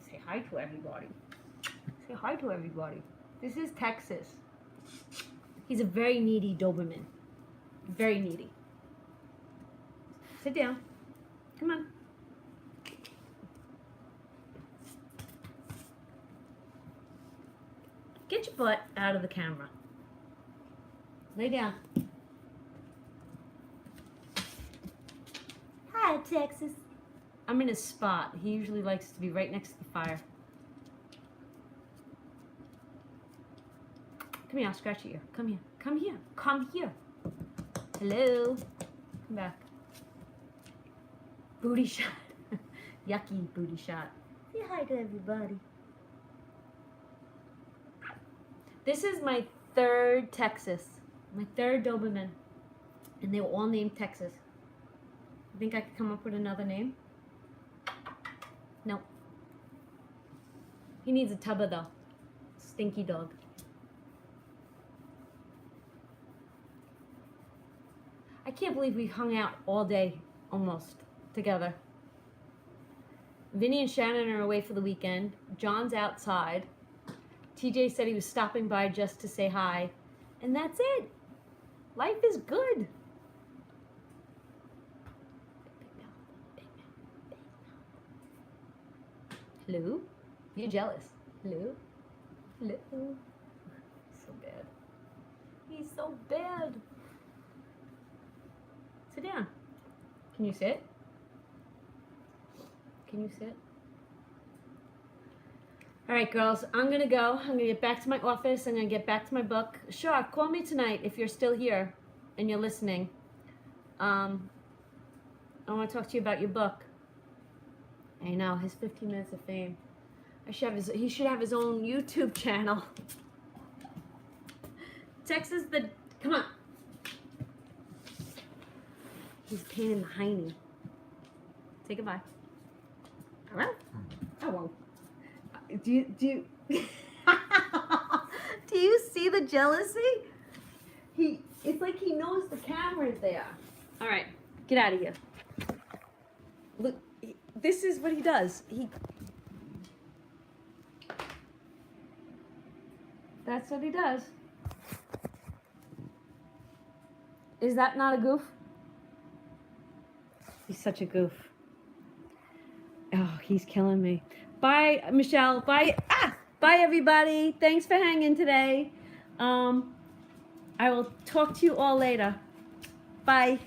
Say hi to everybody. Say hi to everybody. This is Texas. He's a very needy Doberman. Very needy. Sit down. Come on. Get your butt out of the camera. Lay down. Hi, Texas. I'm in his spot. He usually likes to be right next to the fire. Come here, I'll scratch your ear. Come here. Come here. Come here. Hello. Come back. Booty shot. Yucky booty shot. Say hi to everybody. This is my third Texas. My third Doberman. And they were all named Texas. You think I could come up with another name? No. He needs a tubba though. Stinky dog. I can't believe we hung out all day, almost, together. Vinny and Shannon are away for the weekend. John's outside. TJ said he was stopping by just to say hi. And that's it. Life is good. Hello? You're jealous. Hello? Hello? So bad. He's so bad. Sit down. Can you sit? Can you sit? All right, girls, I'm going to go. I'm going to get back to my office. I'm going to get back to my book. Sure, call me tonight if you're still here and you're listening. I want to talk to you about your book. I know, his 15 minutes of fame. He should have his own YouTube channel. Texas the... Come on. He's a pain in the hiney. Say goodbye. Hello? I won't. Do you do you see the jealousy? It's like he knows the camera's there. All right, get out of here. Look, this is what he does. That's what he does. Is that not a goof? He's such a goof. Oh, he's killing me. Bye, Michelle. Bye. Bye, everybody. Thanks for hanging today. I will talk to you all later. Bye.